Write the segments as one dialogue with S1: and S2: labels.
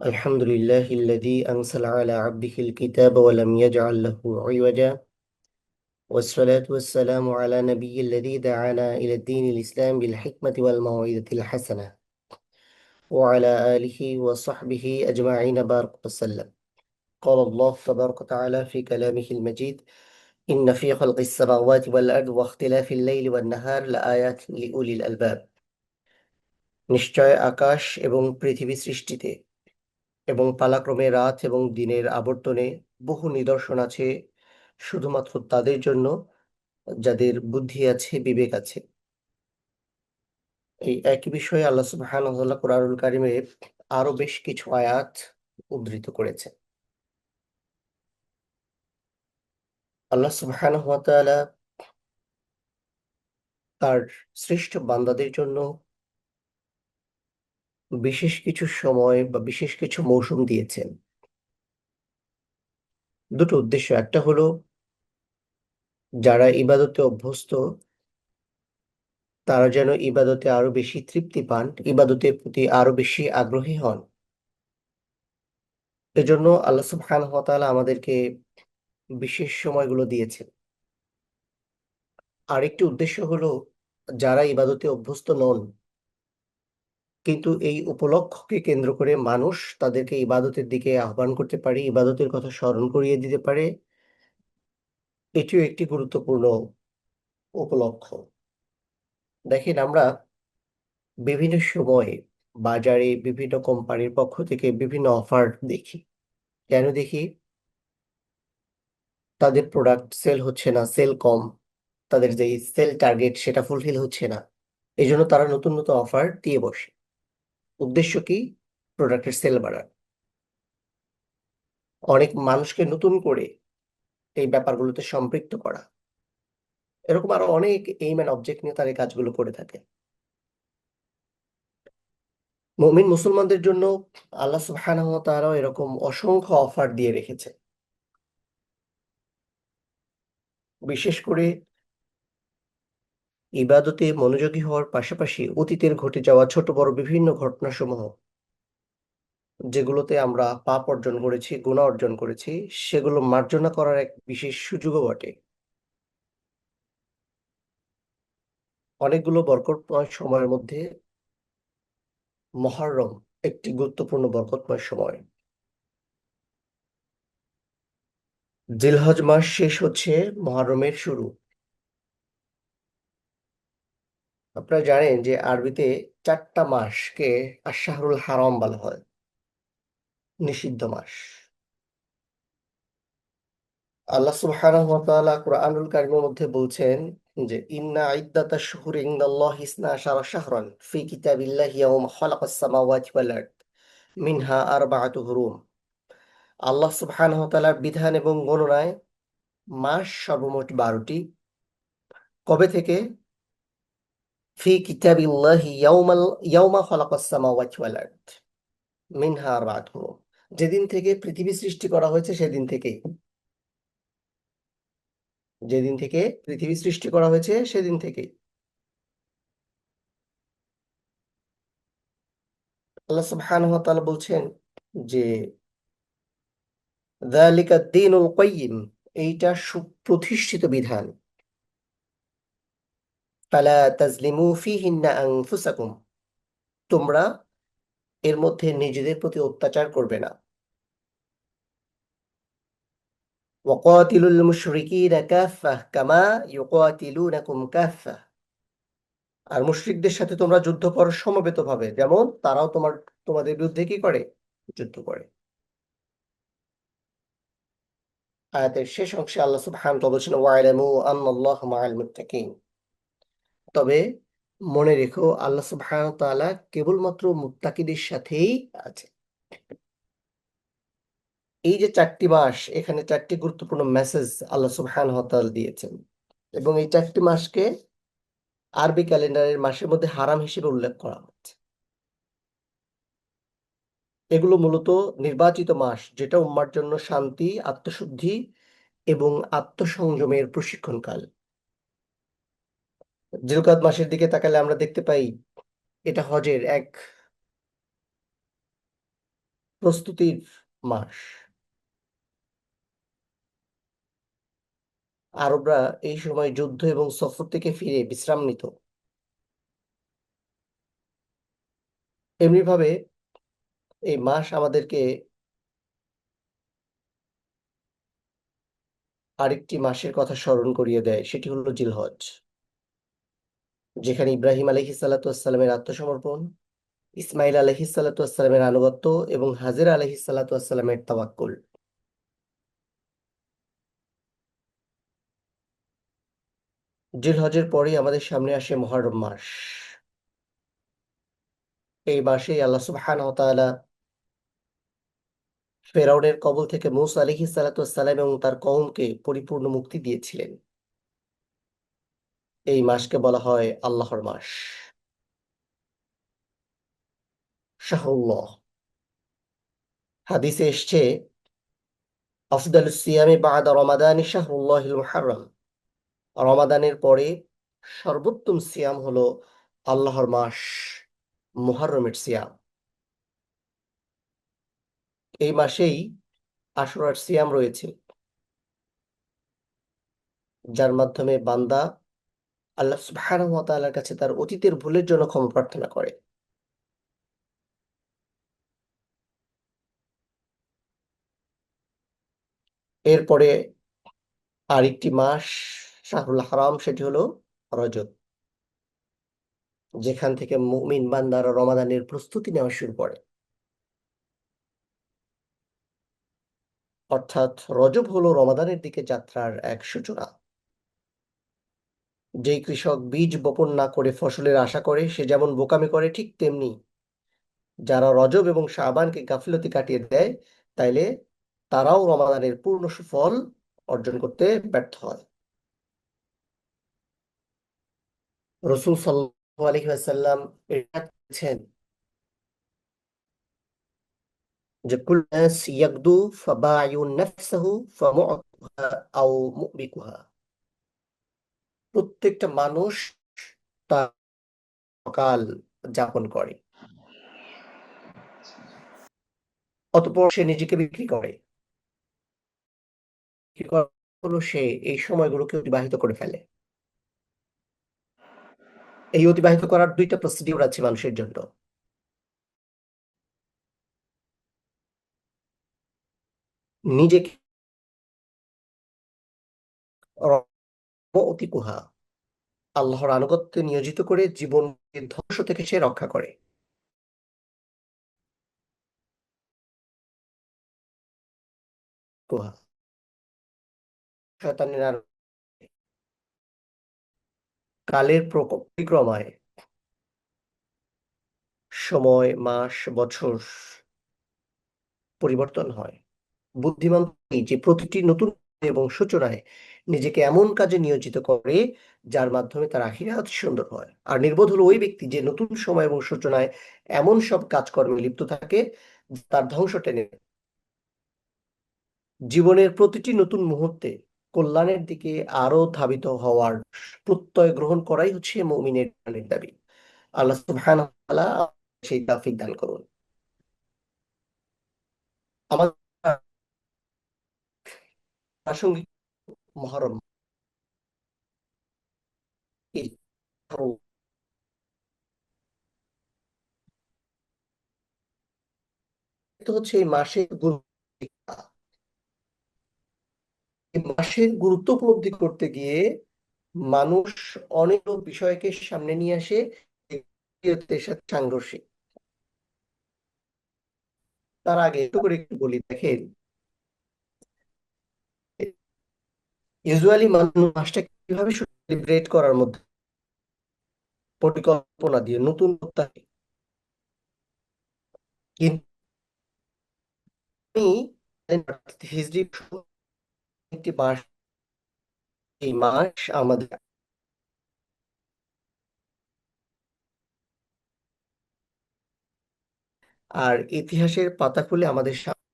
S1: الحمد لله الذي أنزل على عبده الكتاب ولم يجعل له عوجا، والصلاة والسلام على نبي الذي دعانا إلى الدين الإسلام بالحكمة والموعظة الحسنة وعلى آله وصحبه أجمعين بارك وسلم. قال الله تبارك وتعالى في كلامه المجيد: إن في خلق السماوات والأرض واختلاف الليل والنهار لآيات لأولي الألباب। নিশ্চয় আকাশ এবং পৃথিবী সৃষ্টিতে এবং পালাক্রমে রাত এবং দিনের আবর্তনে বহু নিদর্শন আছে শুধুমাত্র তাদের জন্য যাদের বুদ্ধি আছে, বিবেক আছে। এই একই বিষয়ে আল্লাহ সুবহানাহু ওয়া তাআলা কোরআনুল কারিমে আরো বেশ কিছু আয়াত উদ্ধৃত করেছে। আল্লাহ সুবহানাহু ওয়া তাআলা তার শ্রেষ্ঠ বান্দাদের জন্য বিশেষ কিছু সময় বা বিশেষ কিছু মৌসুম দিয়েছেন। দুটো উদ্দেশ্য: একটা হলো যারা ইবাদতে অভ্যস্ত তারা যেন ইবাদতে আরো বেশি তৃপ্তি পান, ইবাদতের প্রতি আরো বেশি আগ্রহী হন। এজন্য আল্লাহ সুবহানাহু ওয়া তাআলা আমাদেরকে বিশেষ সময়গুলো দিয়েছেন। আরেকটি উদ্দেশ্য হলো যারা ইবাদতে অভ্যস্ত নন কিন্তু এই উপলক্ষকে কেন্দ্র করে মানুষ তাদেরকে ইবাদতের দিকে আহ্বান করতে পারে, ইবাদতের কথা স্মরণ করিয়ে দিতে পারে, এটিও একটি গুরুত্বপূর্ণ উপলক্ষ। দেখেন, আমরা বিভিন্ন সময়ে বাজারে বিভিন্ন কোম্পানির পক্ষ থেকে বিভিন্ন অফার দেখি। কেন দেখি? তাদের প্রোডাক্ট সেল হচ্ছে না, সেল কম, তাদের যে সেল টার্গেট সেটা ফুলফিল হচ্ছে না, এই জন্য তারা নতুন নতুন অফার দিয়ে বসে। উদ্দেশ্য কি? প্রোডাক্টের সেল বাড়ানো, অনেক মানুষকে নতুন করে এই ব্যাপারগুলোতে সম্পৃক্ত করা। এরকম আরো অনেক এইম অ্যান্ড অবজেক্ট নিয়ে তারা এই কাজগুলো করে থাকে। মুমিন মুসলমানদের জন্য আল্লাহ সুবহানাহু ওয়া তাআলা এরকম অসংখ্য অফার দিয়ে রেখেছে। বিশেষ করে ইবাদতে মনোযোগী হওয়ার পাশাপাশি অতীতের ঘটে যাওয়া ছোট বড় বিভিন্ন ঘটনাসমূহ যেগুলোতে আমরা পাপ অর্জন করেছি, গুনাহ অর্জন করেছি, সেগুলো মার্জনা করার এক বিশেষ সুযোগও বটে। অনেকগুলো বরকতময় সময়ের মধ্যে মুহররম একটি গুরুত্বপূর্ণ বরকতময় সময়। জিলহজ মাস শেষ হচ্ছে, মুহররমের শুরু। আপনারা জানেন যে আরবিতে ৪টা মাসকে আশ-শাহরুল হারাম বলা হয়, নিষিদ্ধ মাস। আল্লাহ সুবহানাহু ওয়া তাআলা কুরআনুল কারীমের মধ্যে বলছেন যে ইন্না ইদ্দাতাশ শুহুরি ইনদাল্লাহি ইসনা আশারা শাহরান ফি কিতাবিল্লাহি ইয়াওমা খালাকাস সামাওয়াতি ওয়াল আরদ মিনহা আরবাআতু হুরুম। আল্লাহ সুবহানাহু ওয়া তাআলার বিধান এবং গণনায় মাস সর্বমোট ১২টি। কবে থেকে? ফি কিতাবিল্লাহি ইয়াওমা খালাকাস সামাওয়াতি ওয়াল আরদ মিনহা আরবাআতু হুরুম। যেদিন থেকে পৃথিবী সৃষ্টি করা হয়েছে সেদিন থেকেই, যেদিন থেকে পৃথিবী সৃষ্টি করা হয়েছে সেদিন থেকেই আল্লাহ সুবহানাহু ওয়া তাআলা বলছেন যে যালিকা দ্বীনুল কাইয়্যিম, এইটা সুপ্রতিষ্ঠিত বিধান। ফালা তাজলিমু ফীহিন্না আনফুসাকুম, তোমরা এর মধ্যে নিজেদের প্রতি অত্যাচার করবে না। ওয়াকাতিলুল মুশরিকিনা কাফাহ কামা ইউকাতিলুনাকুম কাফাহ, আর মুশরিকদের সাথে তোমরা যুদ্ধ করো সমবেতভাবে, যেমন তারাও তোমাদের বিরুদ্ধে কি করে? যুদ্ধ করে। আয়াতের শেষ অংশে আল্লাহ সুবহানাহু ওয়া তাআলা বলেছেন ওয়া'লামু আন্নাল্লাহা মা'আল মুত্তাকিন। তবে মনে রেখো আল্লাহ সুবহানাহু ওয়া তাআলা কেবলমাত্র মুত্তাকিদের সাথেই আছে। এই যে ৪টি মাস, এখানে ৪টি গুরুত্বপূর্ণ মেসেজ আল্লাহ সুবহানাহু ওয়া তাআলা দিয়েছেন এবং এই ৪টি মাসকে আরবি ক্যালেন্ডারের মাসের মধ্যে হারাম হিসেবে উল্লেখ করা হচ্ছে। এগুলো মূলত নির্বাচিত মাস, যেটা উম্মার জন্য শান্তি, আত্মশুদ্ধি এবং আত্মসংযমের প্রশিক্ষণকাল। জিলকাদ মাসের দিকে তাকালে আমরা দেখতে পাই এটা হজের এক প্রস্তুতির মাস। আরবরা এই সময় যুদ্ধ এবং সফর থেকে ফিরে বিশ্রাম নিত। এমনিভাবে এই মাস আমাদেরকে আরেকটি মাসের কথা স্মরণ করিয়ে দেয়, সেটি হলো জিলহজ, যেখানে ইব্রাহিম আলাইহিস সালাতু ওয়াসসালামের আত্মসমর্পণ, ইসমাইল আলাইহিস সালাতু ওয়াসসালামের আনুগত্য এবং হাজেরা আলাইহিস সালাতু ওয়াসসালামের তাওয়াক্কুল। জিলহজের পরেই আমাদের সামনে আসে মুহররম মাস। এই মাসেই আল্লাহ সুবহানাহু ওয়া তাআলা ফেরাউনের কবল থেকে মূসা আলাইহিস সালাতু ওয়াসসালাম এবং তার কওমকে পরিপূর্ণ মুক্তি দিয়েছিলেন। এই মাসকে বলা হয় আল্লাহর মাস, শাহরুল্লাহ। হাদিসে এসছে, আফদালুস সিয়ামি বা'দা রমাদানি শাহরুল্লাহিল মুহাররম। রমাদানের পরে সর্বোত্তম সিয়াম হলো আল্লাহর মাস মুহররমের সিয়াম। এই মাসেই আশুরার সিয়াম রয়েছে, যার মাধ্যমে বান্দা আল্লাহ সুবহানাহু ওয়া তাআলার কাছে তার অতীতের ভুলের জন্য ক্ষমা প্রার্থনা করে। এরপরে আরেকটি মাস শাহরুল হারাম, সেটি হলো রজব, যেখান থেকে মুমিন বান্দারা রমাদানের প্রস্তুতি নেওয়া শুরু করে। অর্থাৎ রজব হলো রমাদানের দিকে যাত্রার এক সূচনা। যেই কৃষক বীজ বপন না করে ফসলের আশা করে, সে যেমন বোকামি করে, ঠিক তেমনি যারা রজব এবং শাবানকে গাফিলতি কাটিয়ে দেয়, তাইলে তারাও রমাদানের পূর্ণ সুফল অর্জন করতে ব্যর্থ হয়। রসূল সাল্লাল্লাহু আলাইহি ওয়াসাল্লাম ইরশাদ করেছেন যে কুল্লু নাস ইয়াগদু ফাবায়ুন নাফসাহু ফামু'তুহা আও মুবিকুহা। প্রত্যেকটা মানুষ তার সকাল যাপন করে, অতঃপর সে নিজেকে বিক্রি করে। বিক্রি করার হলো সে এই সময়গুলোকে অতিবাহিত করে ফেলে। এই অতিবাহিত করার দুইটা প্রসিডিউর আছে মানুষের জন্য। নিজেকে অতিকুহা, আল্লাহর আনুগত্যে নিয়োজিত করে জীবনকে ধ্বংস থেকে সে রক্ষা করে। কুহা, শয়তানের কালের পরিক্রমায় সময়, মাস, বছর পরিবর্তন হয়। বুদ্ধিমান এই যে প্রতিটি নতুন এবং সূচনায় নিজেকে এমন কাজে নিয়োজিত করে যার মাধ্যমে তার আখিরাত সুন্দর হয়। আর নির্বোধ হলো ওই ব্যক্তি যে নতুন সময় এবং সূচনায় এমন সব কাজকর্মে লিপ্ত থাকে যা তার ধ্বংস টেনে আনে। জীবনের প্রতিটি নতুন মুহূর্তে কল্যাণের দিকে আরো ধাবিত হওয়ার প্রত্যয় গ্রহণ করাই হচ্ছে মুমিনের প্রাণের দাবি। আল্লাহ সুবহানাহু ওয়া তাআলা সেই তৌফিক দান করুন। আমাদের প্রাসঙ্গিক মহরম কি? তো হচ্ছে এই মাসের এই মাসের গুরুত্ব উপলব্ধি করতে গিয়ে মানুষ অনেক বিষয়কে সামনে নিয়ে আসে, এর সাথে সাংঘর্ষিক। তার আগে একটু করে একটু বলি, দেখেন, ইউজুয়ালি মানুষ মাসটা কিভাবে সেলিব্রেট করার মধ্যে পরিকল্পনা দিয়ে নতুন উদ্যোগে। কিন্তু হিজরি একটি মাস, এই মাস আমাদের, আর ইতিহাসের পাতা খুলে আমাদের সামনে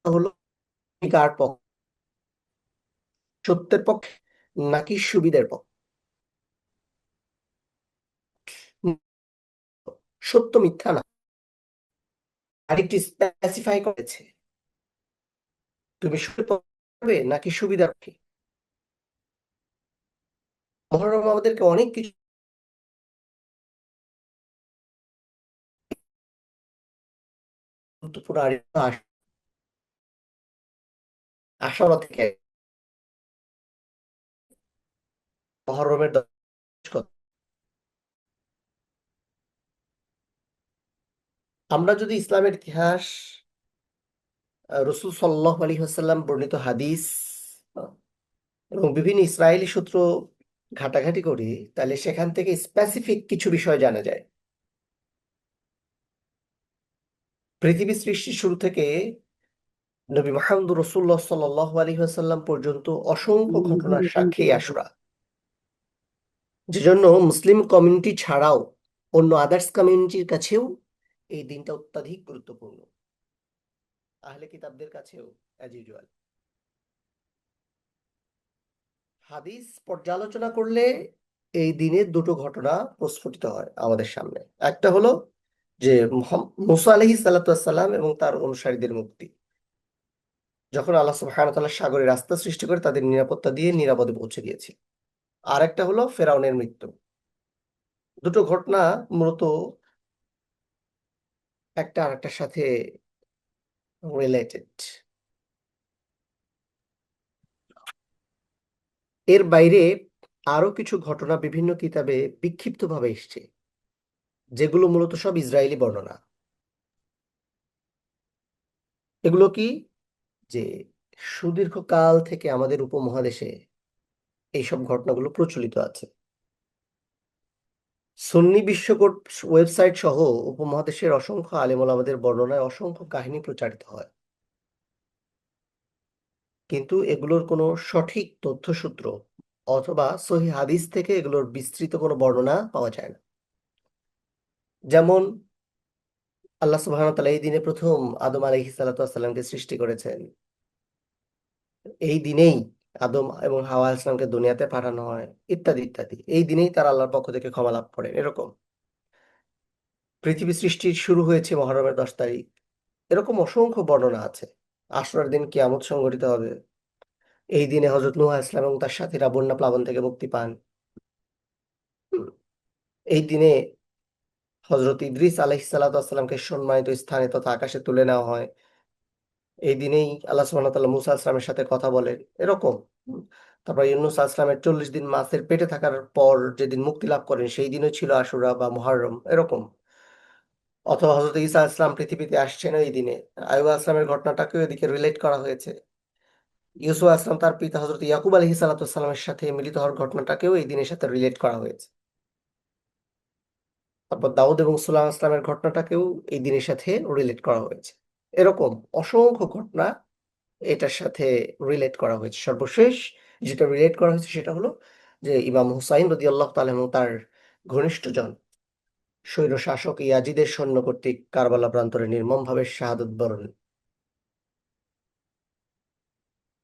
S1: হলো কার পক্ষে, সত্যের পক্ষে নাকি সুবিধার পক্ষে। সত্য মিথ্যা না, আরেকটি স্পেসিফাই করেছে তুমি শুরু করবে নাকি সুবিধা রাখে। মহরম আমাদেরকে অনেক কিছু গুরুত্বপূর্ণ আশাবা থেকে মহরমের দশ কথা। আমরা যদি ইসলামের ইতিহাস, রসুল সাল্লাল্লাহু আলাইহি ওয়াসাল্লাম বর্ণিত হাদিস আহ, এবং বিভিন্ন ইসরায়েলি সূত্র ঘাটাঘাটি করি, তাহলে সেখান থেকে স্পেসিফিক কিছু বিষয় জানা যায়। পৃথিবী সৃষ্টির শুরু থেকে নবী মুহাম্মদ রাসূলুল্লাহ সাল্লাল্লাহু আলাইহি ওয়াসাল্লাম পর্যন্ত অসংখ্য ঘটনার সাক্ষী আশুরা, যে জন্য মুসলিম কমিউনিটি ছাড়াও অন্য আদার্স কমিউনিটির কাছেও এই দিনটা অত্যাধিক গুরুত্বপূর্ণ, আহলে কিতাবদের কাছেও অ্যাজ ইউজুয়াল। হাদিস পর্যালোচনা করলে এই দিনের দুটো ঘটনা প্রস্ফুটিত হয় আমাদের সামনে। একটা হলো যে মুসা আলাইহিস সালাতু ওয়াস সালাম এবং তার অনুসারীদের মুক্তি, যখন আল্লাহ সুবহানাহু ওয়া তাআলা সাগরে রাস্তা সৃষ্টি করে তাদের নিরাপত্তা দিয়ে নিরাপদে পৌঁছে দিয়েছে। আর একটা হলো ফেরাউনের মৃত্যু। দুটো ঘটনা মূলত একটা আরেকটার সাথে রিলেটেড। এর বাইরে আরো কিছু ঘটনা বিভিন্ন কিতাবে বিক্ষিপ্তভাবে এসছে, যেগুলো মূলত সব ইসরায়েলি বর্ণনা। এগুলো কি, যে সুদীর্ঘ কাল থেকে আমাদের উপমহাদেশে এইসব ঘটনাগুলো প্রচলিত আছে। সুন্নি বিশ্বকোট ওয়েবসাইট সহ উপমহাদেশের অসংখ্য আলেম ওলামাদের বর্ণনায় অসংখ্য কাহিনী প্রচারিত হয়, কিন্তু এগুলোর কোনো সঠিক তথ্যসূত্র অথবা সহিহ হাদিস থেকে এগুলোর বিস্তৃত কোনো বর্ণনা পাওয়া যায় না। যেমন আল্লাহ সুবহানাহু ওয়া তাআলা এই দিনে প্রথম আদম আলাইহিস সালাতু ওয়াস সালামকে সৃষ্টি করেছেন, এই দিনেই আদম এবং হাওয়া আলাইহিস সালামকে দুনিয়াতে পাঠানো হয়, ইত্যাদি ইত্যাদি। এই দিনেই তারা আল্লাহর পক্ষ থেকে ক্ষমা লাভ করেন, এরকম। পৃথিবী সৃষ্টির শুরু হয়েছে মহরমের 10 তারিখ, এরকম অসংখ্য বর্ণনা আছে। আশুরার দিন কিয়ামত সংঘটিত হবে, এই দিনে হযরত নূহ আলাইহিস সালাম এবং তার সাথীরা বন্যা প্লাবন থেকে মুক্তি পান। হুম, এই দিনে হযরত ইদ্রিস আলাইহিস সালাতু ওয়াস সালামকে সম্মানিত স্থানে তথা আকাশে তুলে নেওয়া হয়। এই দিনেই আল্লাহ সুবহানাহু ওয়া তাআলা মূসা আলাইহিস সালামের সাথে কথা বলেন, এরকম। হুম, তারপর ইউনূস আলাইহিস সালামের 40 দিন মাছের পেটে থাকার পর যেদিন মুক্তি লাভ করেন সেই দিনও ছিল আশুরা বা মুহররম, এরকম। অথবা হযরত ঈসা আলাইহিস সালাম পৃথিবীতে আসছেন ওই দিনে, আইয়ুব আলাইহিস সালামের ঘটনাটাকেও এদিকে রিলেট করা হয়েছে। ইউসুফ আলাইহিস সালাম তার পিতা হযরত ইয়াকুব আলাইহিস সালাতু ওয়াস সালামের সাথে মিলিত হওয়ার ঘটনাটাকেও এই দিনের সাথে রিলেট করা হয়েছে। তারপর দাউদ এবং সুলাইমান আলাইহিস সালামের ঘটনাটাকেও এই দিনের সাথে রিলেট করা হয়েছে। এরকম অসংখ্য ঘটনা এটার সাথে রিলেট করা হয়েছে। সর্বশেষ যেটা রিলেট করা হয়েছে সেটা হলো যে ইমাম হুসাইন রাদিয়াল্লাহু তাআলা এবং তার ঘনিষ্ঠজন স্বৈর শাসক ইয়াজিদের সৈন্য কর্তৃক কারবালা প্রান্তরে নির্মমভাবে শাহাদত বরণ।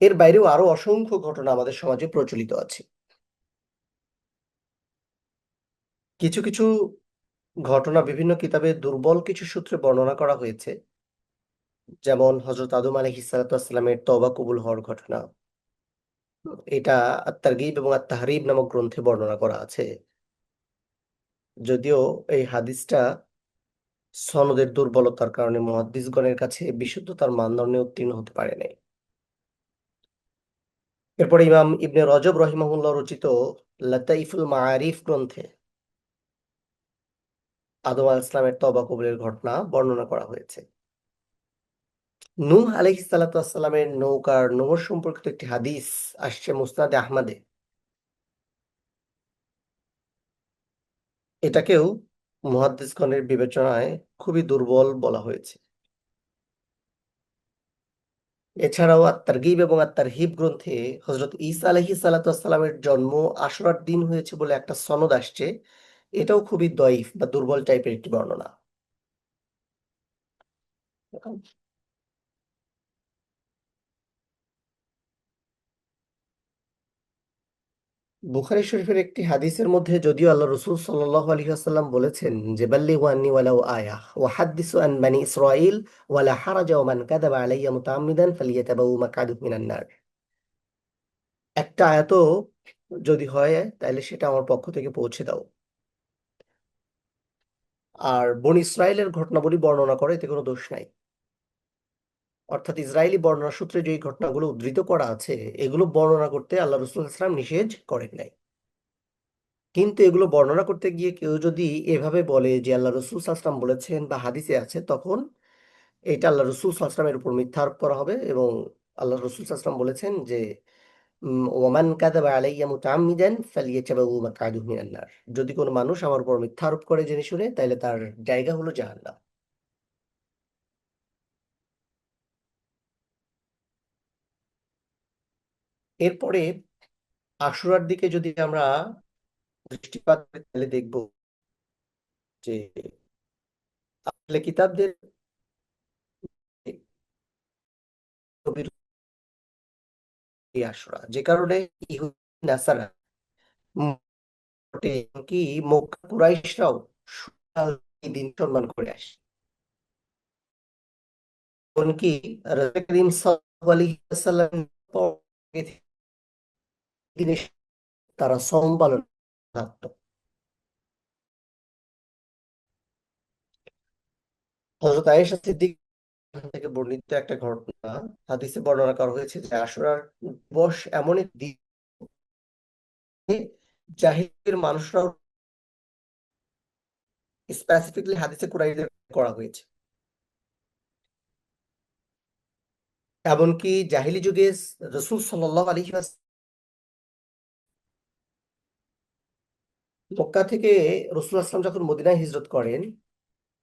S1: এর বাইরেও আরো অসংখ্য ঘটনা আমাদের সমাজে প্রচলিত আছে। কিছু কিছু ঘটনা বিভিন্ন কিতাবে দুর্বল কিছু সূত্রে বর্ণনা করা হয়েছে, যেমন হযরত আদম আলাইহিস সালাতু ওয়াস সালামের তওবা কবুল হওয়ার ঘটনা। এটা আত-তারগীব এবং আত-তাহরীব নামক গ্রন্থে বর্ণনা করা আছে। যদিও এই হাদিসটা সনদের দুর্বলতার কারণে মুহাদ্দিসগণের কাছে বিশুদ্ধতার মানদণ্ডে উত্তীর্ণ হতে পারে নাই। এরপরে ইমাম ইবনে রজব রহিমাহুল্লাহ রচিত লাতাইফুল মাআরিফ গ্রন্থে আদম আলাইহিস সালামের তওবা কবুলের ঘটনা বর্ণনা করা হয়েছে। নূহ আলাইহিস সালাতু ওয়াস সালামের নৌকার নোঙর সম্পর্কিত একটি হাদিস আসছে মুসনাদে আহমদে। এটাকেও মুহাদ্দিসগণের বিবেচনায় খুবই দুর্বল বলা হয়েছে। এছাড়াও আত-তারগীব এবং আত-তারহীব গ্রন্থে হযরত ঈসা আলাইহিস সালাতু ওয়াস সালামের জন্ম আশুরার দিন হয়েছে বলে একটা সনদ আসছে। এটাও খুবই দঈফ বা দুর্বল টাইপের একটি বর্ণনা। বুখারী শরীফের একটি হাদিসের মধ্যে যদিও আল্লাহ রসুল সাল্লাল্লাহু আলাইহি ওয়াসাল্লাম বলেছেন যে বাল্লিগু আন্নি ওয়ালাউ আয়াহ ওয়া হাদ্দিসু আন বানি ইসরাঈল ওয়ালা হারাজা ওয়া মান কাযাবা আলাইয়া মুতাআম্মিদান ফালিয়াতাবাউ মাকআদাহু মিনান নার। একটা আয়াতও যদি হয় তাহলে সেটা আমার পক্ষ থেকে পৌঁছে দাও। আর বনি ইসরায়েলের ঘটনাবলী বর্ণনা করে এতে কোনো দোষ নাই। অর্থাৎ ইসরায়েলি বর্ণনা সূত্রে যে ঘটনাগুলো উদ্ধৃত করা আছে এগুলো বর্ণনা করতে আল্লাহ রসুল ইসলাম নিষেধ করেন নাই। কিন্তু এগুলো বর্ণনা করতে গিয়ে কেউ যদি এভাবে বলে যে আল্লাহ রসুল সাল্লাম বলেছেন বা হাদিসে আছে, তখন এটা আল্লাহ রসুল সাল্লামের উপর মিথ্যা আরোপ করা হবে। এবং আল্লাহ রসুল সাল্লাম বলেছেন যে ওমান কাযাবা আলাইয়া মুতাআম্মিদান ফালিয়াতাবাউ মাকআদাহু মিনান নার। যদি কোনো মানুষ আমার উপর মিথ্যা আরোপ করে জেনে শুনে, তাহলে তার জায়গা হলো জাহান্নাম। এরপরে আশুরার দিকে যদি আমরা দৃষ্টিপাত করি তাহলে দেখব যে আহলে কিতাবদের নবীর এই আশুরা, যে কারণে ইহুদি নাসারা মোটে কি মক্কা কুরাইশরাও এই দিন সম্মান করে আসে। এমনকি রাসূল করিম সাল্লাল্লাহু আলাইহি ওয়াসাল্লাম দিনে তারা সোম পালন থাকতো। হযরত আয়েশা সিদ্দিক থেকে বর্ণিত একটা ঘটনা হাদিসে বর্ণনা করা হয়েছে যে আশুরার দিবস এমন এক দিন জাহিলিয়াতের মানুষরাও স্পেসিফিকলি হাদিসে কুরাইশদের করা হয়েছে। এমনকি জাহিলি যুগে রাসূল সাল্লাল্লাহু আলাইহি ওয়াসাল্লাম মক্কা থেকে রাসূল আসলাম যখন মদিনায় হিজরত করেন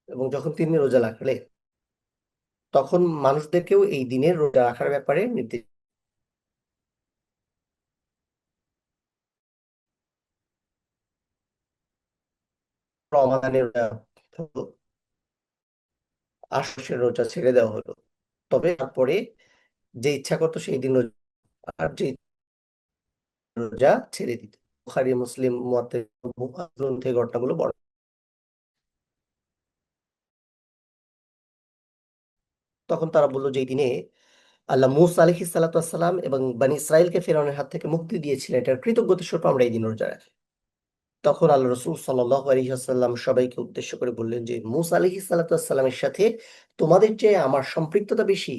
S1: এবং যখন তিনি রোজা রাখলেন, তখন মানুষদেরকেও এই দিনের রোজা রাখার ব্যাপারে নির্দেশ। রমাদানের রোজা হলো, আশুরের রোজা ছেড়ে দেওয়া হলো। তবে তারপরে যে ইচ্ছা করতো সেই দিন রোজা, আর যে রোজা ছেড়ে দিত। বুখারী মুসলিম মতে গ্রন্থে ঘটনাগুলো বর্ণনা। তখন তারা বললো যে এই দিনে আল্লাহ মূসা আলাইহিস সালাতু ওয়াস সালাম এবং বনী ইসরাইলকে ফিরআউনের হাত থেকে মুক্তি দিয়েছিলেন, এটার কৃতজ্ঞতা স্বরূপ আমরা এই দিন রোজা রাখি। তখন আল্লাহ রসুল সাল্লাল্লাহু আলাইহি ওয়াসাল্লাম সবাইকে উদ্দেশ্য করে বললেন যে মূসা আলাইহিস সালাতু ওয়াস সালামের সাথে তোমাদের চেয়ে আমার সম্পৃক্ততা বেশি,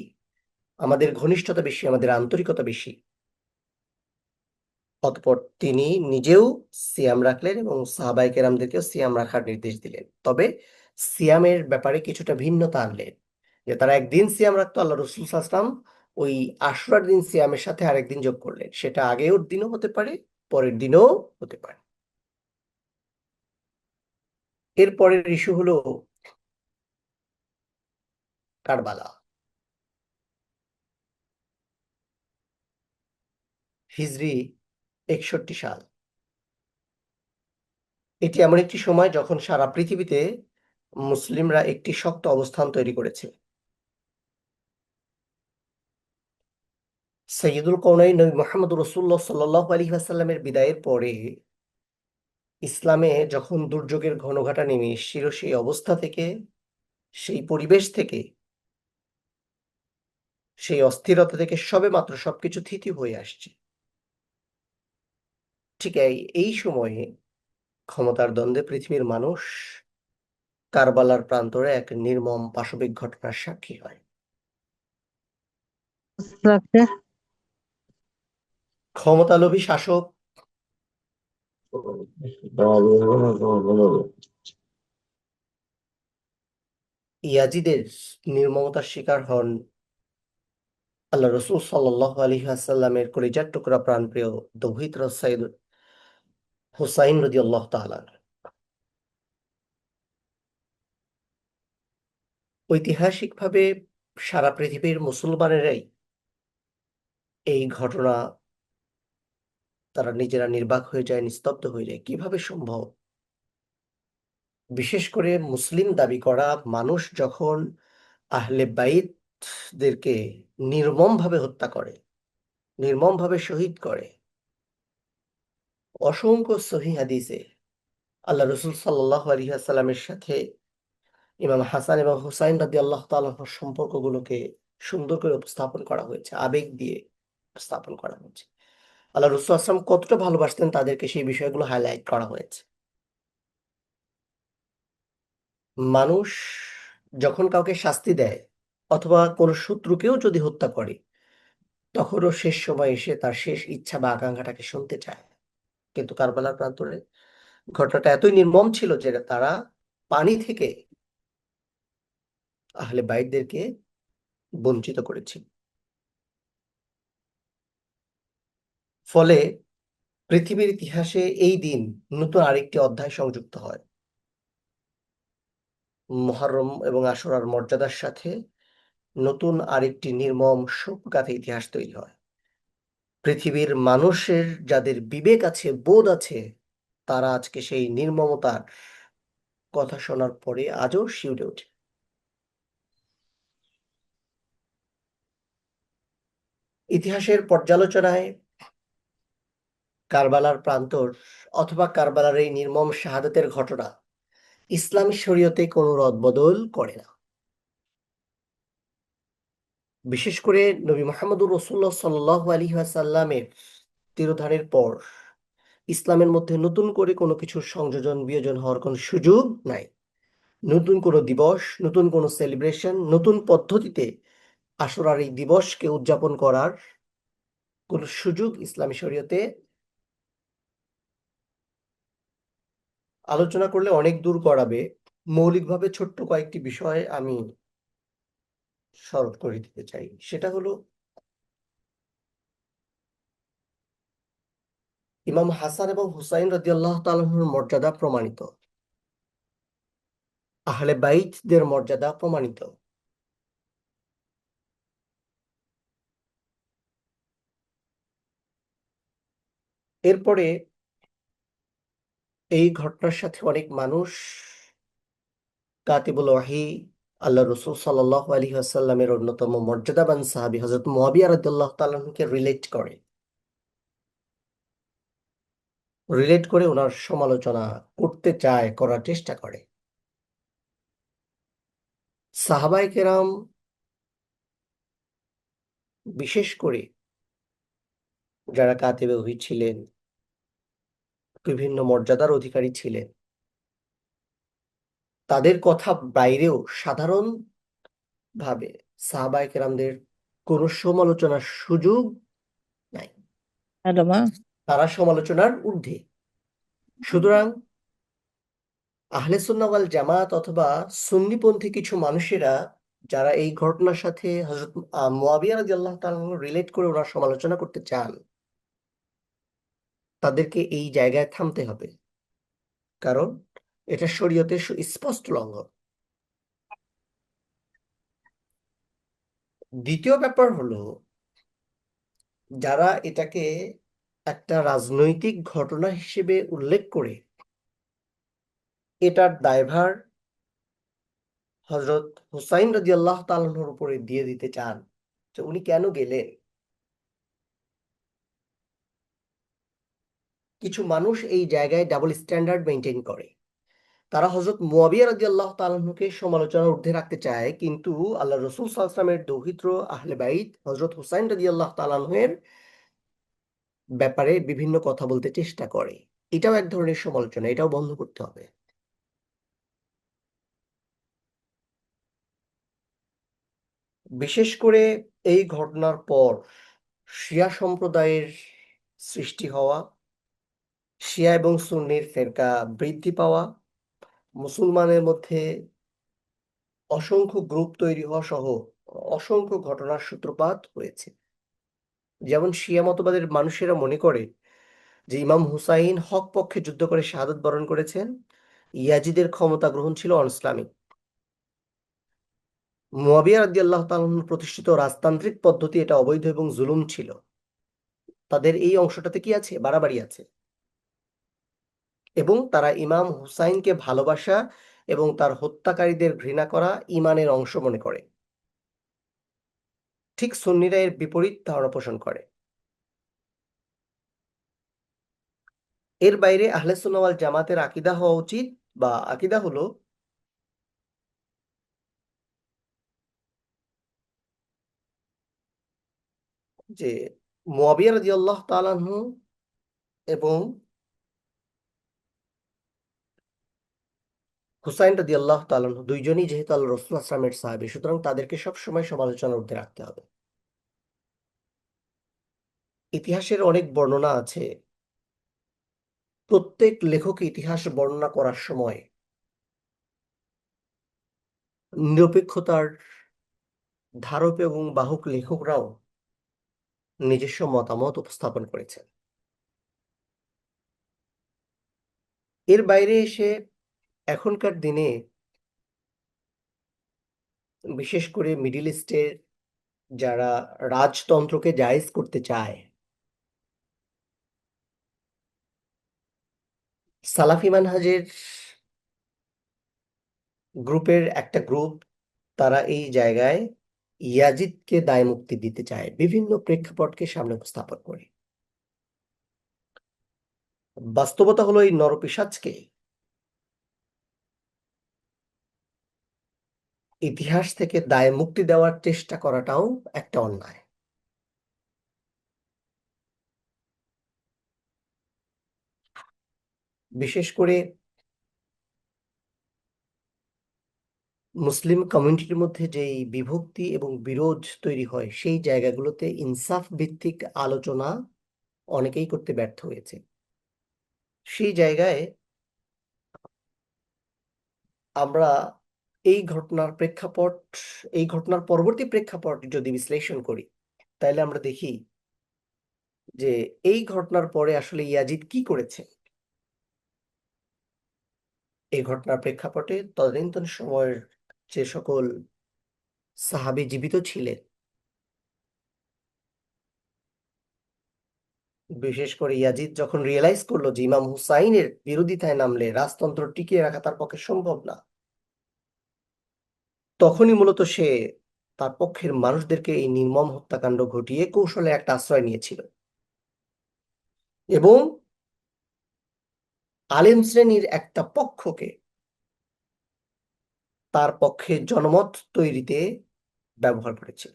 S1: আমাদের ঘনিষ্ঠতা বেশি, আমাদের আন্তরিকতা বেশি। অতঃপর তিনি নিজেও সিয়াম রাখলেন এবং সাহাবায়ে কেরামদেরকেও সিয়াম রাখার নির্দেশ দিলেন। তবে সিয়ামের ব্যাপারে কিছুটা ভিন্নতা আনলেন, যে তারা একদিন সিয়াম রাখতো, আল্লাহ রসুল সাল্লাল্লাহু আলাইহি ওয়াসাল্লাম ওই আশুরার দিন সিয়ামের সাথে আরেকদিন যোগ করলেন। সেটা আগের দিনও হতে পারে, পরের দিনও হতে পারে। এর পরের ইস্যু হলো কারবালা, হিজরি 61 সাল। এটি এমন একটি সময় যখন সারা পৃথিবীতে মুসলিমরা একটি শক্ত অবস্থান তৈরি করেছে। সৈয়দুল কওনাইন নবী মুহাম্মদ রাসূলুল্লাহ সাল্লাল্লাহু আলাইহি ওয়াসাল্লামের বিদায়ের পরে ইসলামে যখন দুর্যোগের ঘনঘটা নেমে এসেছিল, সেই অবস্থা থেকে, সেই পরিবেশ থেকে, সেই অস্থিরতা থেকে সবেমাত্র সবকিছু থিতি হয়ে আসছে। ঠিক এই সময়ে ক্ষমতার দ্বন্দ্বে পৃথিবীর মানুষ কারবালার প্রান্তরে এক নির্মম পাশবিক ঘটনার সাক্ষী হয়।
S2: রাখতে
S1: ক্ষমতালোভী শাসক ইয়াজিদের নির্মমতার শিকার হন আল্লাহ রসুল সাল্লাল্লাহু আলাইহি ওয়াসাল্লামের কলিজার টুকরা প্রাণপ্রিয় দৌহিত্র সৈয়দ হুসাইন রাদিয়াল্লাহু তাআলা। ঐতিহাসিকভাবে সারা পৃথিবীর মুসলমানেরাই এই ঘটনা, তারা নিজেরা নির্বাক হয়ে যায়, নিস্তব্ধ হয়ে যায়। কিভাবে সম্ভব? বিশেষ করে মুসলিম দাবি করা মানুষ যখন আহলে বাইতদেরকে নির্মমভাবে হত্যা করে, নির্মমভাবে শহীদ করে, অসংখ্য সহিহ হাদিসে আল্লাহ রসুল সাল্লাল্লাহু আলাইহি ওয়াসাল্লামের সাথে ইমাম হাসান এবং হুসাইন রাদিয়াল্লাহু তাআলার সম্পর্কগুলোকে সুন্দর করে উপস্থাপন করা হয়েছে, আবেগ দিয়ে উপস্থাপন করা হয়েছে। আল্লাহ রসুল আসলাম কতটা ভালোবাসতেন তাদেরকে সেই বিষয়গুলো হাইলাইট করা হয়েছে। মানুষ যখন কাউকে শাস্তি দেয় অথবা কোনো শত্রুকেও যদি হত্যা করে, তখনও শেষ সময় এসে তার শেষ ইচ্ছা বা আকাঙ্ক্ষাটাকে শুনতে চায়। কিন্তু কারবালার প্রান্তরে ঘটনাটা এতই নির্মম ছিল যে তারা পানি থেকে আহলে বাইতদেরকে বঞ্চিত করেছিল। ফলে পৃথিবীর ইতিহাসে এই দিন নতুন আরেকটি অধ্যায় সংযুক্ত হয়। মুহররম এবং আশুরার মর্যাদার সাথে নতুন আরেকটি নির্মম শোকগাথা ইতিহাস তৈরি হয়। পৃথিবীর মানুষের যাদের বিবেক আছে, বোধ আছে, তারা আজকে সেই নির্মমতার কথা শোনার পরে আজও শিউরে ওঠে। ইতিহাসের পর্যালোচনায় কারবালার প্রান্তর অথবা কারবালার এই নির্মম শাহাদাতের ঘটনা ইসলামী শরীয়তে কোনো রদবদল করে না। বিশেষ করে নবী মুহাম্মদুর রাসূলুল্লাহ সাল্লাল্লাহু আলাইহি ওয়াসাল্লামের তিরোধানের পর ইসলামের মধ্যে নতুন করে কোনো কিছুর সংযোজন বিয়োজন হওয়ার কোনো সুযোগ নাই। নতুন কোনো দিবস, নতুন কোনো সেলিব্রেশন, নতুন পদ্ধতিতে আশুরার এই দিবসকে উদযাপন করার কোনো সুযোগ ইসলামী শরীয়তে আলোচনা করলে অনেক দূর গড়াবে। মৌলিকভাবে ছোট্ট কয়েকটি বিষয় আমি স্মরণ করে দিতে চাই। সেটা হলো ইমাম হাসান এবং হুসাইন রাদিয়াল্লাহু তাআলার মর্যাদা প্রমাণিত, আহলে বাইতদের মর্যাদা প্রমাণিত। এরপরে এই ঘটনার সাথে অনেক মানুষ কাতিবুল ওয়াহি আল্লাহ রসুল সাল্লাল্লাহু আলাইহি ওয়াসাল্লামের অন্যতম মর্যাদাবান সাহাবী হযরত মুআবিয়া রাদিয়াল্লাহু তাআলা আনহুকে রিলেট করে ওনার সমালোচনা করতে চায়, করার চেষ্টা করে। সাহাবায়ে কেরাম বিশেষ করে যারা কাতিবে ওহী ছিলেন, বিভিন্ন মর্যাদার অধিকারী ছিলেন, তাদের কথা বাইরেও সাধারণভাবে সাহাবায়ে কেরামদের কোনো সমালোচনার সুযোগ নাই।
S2: হ্যালো মা।
S1: তারা সমালোচনার ঊর্ধ্বে। সুতরাং আহলে সুন্নাহ ওয়াল জামাত অথবা সুন্নিপন্থী কিছু মানুষেরা যারা এই ঘটনার সাথে হযরত মুআবিয়া রাদিয়াল্লাহু তাআলা রিলেট করে ওরা সমালোচনা করতে চান, তাদেরকে এই জায়গায় থামতে হবে। কারণ এটা শরীয়তের স্পষ্ট লঙ্ঘন। দ্বিতীয় ব্যাপার হলো, যারা এটাকে একটা রাজনৈতিক ঘটনা হিসেবে উল্লেখ করে এটার দায়ভার হযরত হুসাইন রাদিয়াল্লাহু তাআলার উপরে দিয়ে দিতে চান যে উনি কেন গেলেন। কিছু মানুষ এই জায়গায় ডাবল স্ট্যান্ডার্ড মেনটেন করে। তারা হযরত মুআবিয়া রাদিয়াল্লাহু তাআলাকে সমালোচনার ঊর্ধ্বে রাখতে চায়, কিন্তু আল্লাহ রাসূল সাল্লাল্লাহু আলাইহি ওয়াসাল্লামের দৌহিত্র আহলে বাইত হযরত হুসাইন রাদিয়াল্লাহু তাআলার ব্যাপারে বিভিন্ন কথা বলতে চেষ্টা করে। এটাও এক ধরনের সমালোচনা, এটাও বন্ধ করতে হবে। বিশেষ করে এই ঘটনার পর শিয়া সম্প্রদায়ের সৃষ্টি হওয়া, শিয়া এবং সুন্নির ফেরকা বৃদ্ধি পাওয়া, মুসলমানের মধ্যে অসংখ্য গ্রুপ তৈরি হওয়া সহ অসংখ্য ঘটনার সূত্রপাত হয়েছে। যেমন শিয়া মতবাদের মানুষেরা মনে করে যে ইমাম হুসাইন হক পক্ষে যুদ্ধ করে শাহাদাত বরণ করেছেন, ইয়াজিদের ক্ষমতা গ্রহণ ছিল অনইসলামিক। মুয়াবিয়া রাদিয়াল্লাহু তাআলা প্রতিষ্ঠিত রাজতান্ত্রিক পদ্ধতি এটা অবৈধ এবং জুলুম ছিল। তাদের এই অংশটাতে কি আছে? বাড়াবাড়ি আছে। এবং তারা ইমাম হুসাইনকে ভালোবাসা এবং তার হত্যাকারীদের ঘৃণা করা ঈমানের অংশ মনে করে। ঠিক সুন্নিরা এর বিপরীত ধারণা পোষণ করে। এর বাইরে আহলে সুন্নাহ ওয়াল জামাতের আকীদা হওয়া উচিত, বা আকীদা হলো যে মুয়াবিয়া রাদিয়াল্লাহু তাআলা আনহু এবং হুসাইন রাদিয়াল্লাহু তাআলা আনহু দুইজনই যেহেতু আল্লাহ রাসূল সাল্লাল্লাহু আলাইহি ওয়াসাল্লামের সাহাবী, সুতরাং তাদেরকে সব সময় সমালোচনার ঊর্ধ্বে রাখতে হবে। ইতিহাসের অনেক বর্ণনা আছে। প্রত্যেক লেখক ইতিহাস বর্ণনা করার সময় নিরপেক্ষতার ধারক এবং বাহক লেখকরাও নিজস্ব মতামত উপস্থাপন করেছেন। এর বাইরে এসে এখনকার দিনে বিশেষ করে মিডল ইস্টের যারা রাজতন্ত্রকে জায়েজ করতে চায়, সালাফি মানহাজের গ্রুপের একটা গ্রুপ, তারা এই জায়গায় ইয়াজিদকে দায়মুক্তি দিতে চায় বিভিন্ন প্রেক্ষাপটকে সামনে উপস্থাপন করে। বাস্তবতা হলো এই নরপিশাচকে ইতিহাস থেকে দায়মুক্তি দেওয়ার চেষ্টা করাটাও একটা অন্যায়। বিশেষ করে মুসলিম কমিউনিটির মধ্যে যেই বিভক্তি এবং বিরোধ তৈরি হয়, সেই জায়গাগুলোতে ইনসাফ ভিত্তিক আলোচনা অনেকেই করতে ব্যর্থ হয়েছে। সেই জায়গায় আমরা এই ঘটনার প্রেক্ষাপট, এই ঘটনার পরবর্তী প্রেক্ষাপট যদি বিশ্লেষণ করি, তাহলে আমরা দেখি যে এই ঘটনার পরে আসলে ইয়াজিদ কি করেছে। এই ঘটনার প্রেক্ষাপটে তদানীন্তন সময়ের যে সকল সাহাবী জীবিত ছিলেন, বিশেষ করে ইয়াজিদ যখন রিয়েলাইজ করলো যে ইমাম হুসাইনের বিরোধিতায় নামলে রাজতন্ত্র টিকিয়ে রাখা তার পক্ষে সম্ভব না, তখনই মূলত সে তার পক্ষের মানুষদেরকে এই নির্মম হত্যাকাণ্ড ঘটিয়ে কৌশলে একটা আশ্রয় নিয়েছিল এবং আলেম শ্রেণীর একটা পক্ষকে তার পক্ষে জনমত তৈরিতে ব্যবহার করেছিল।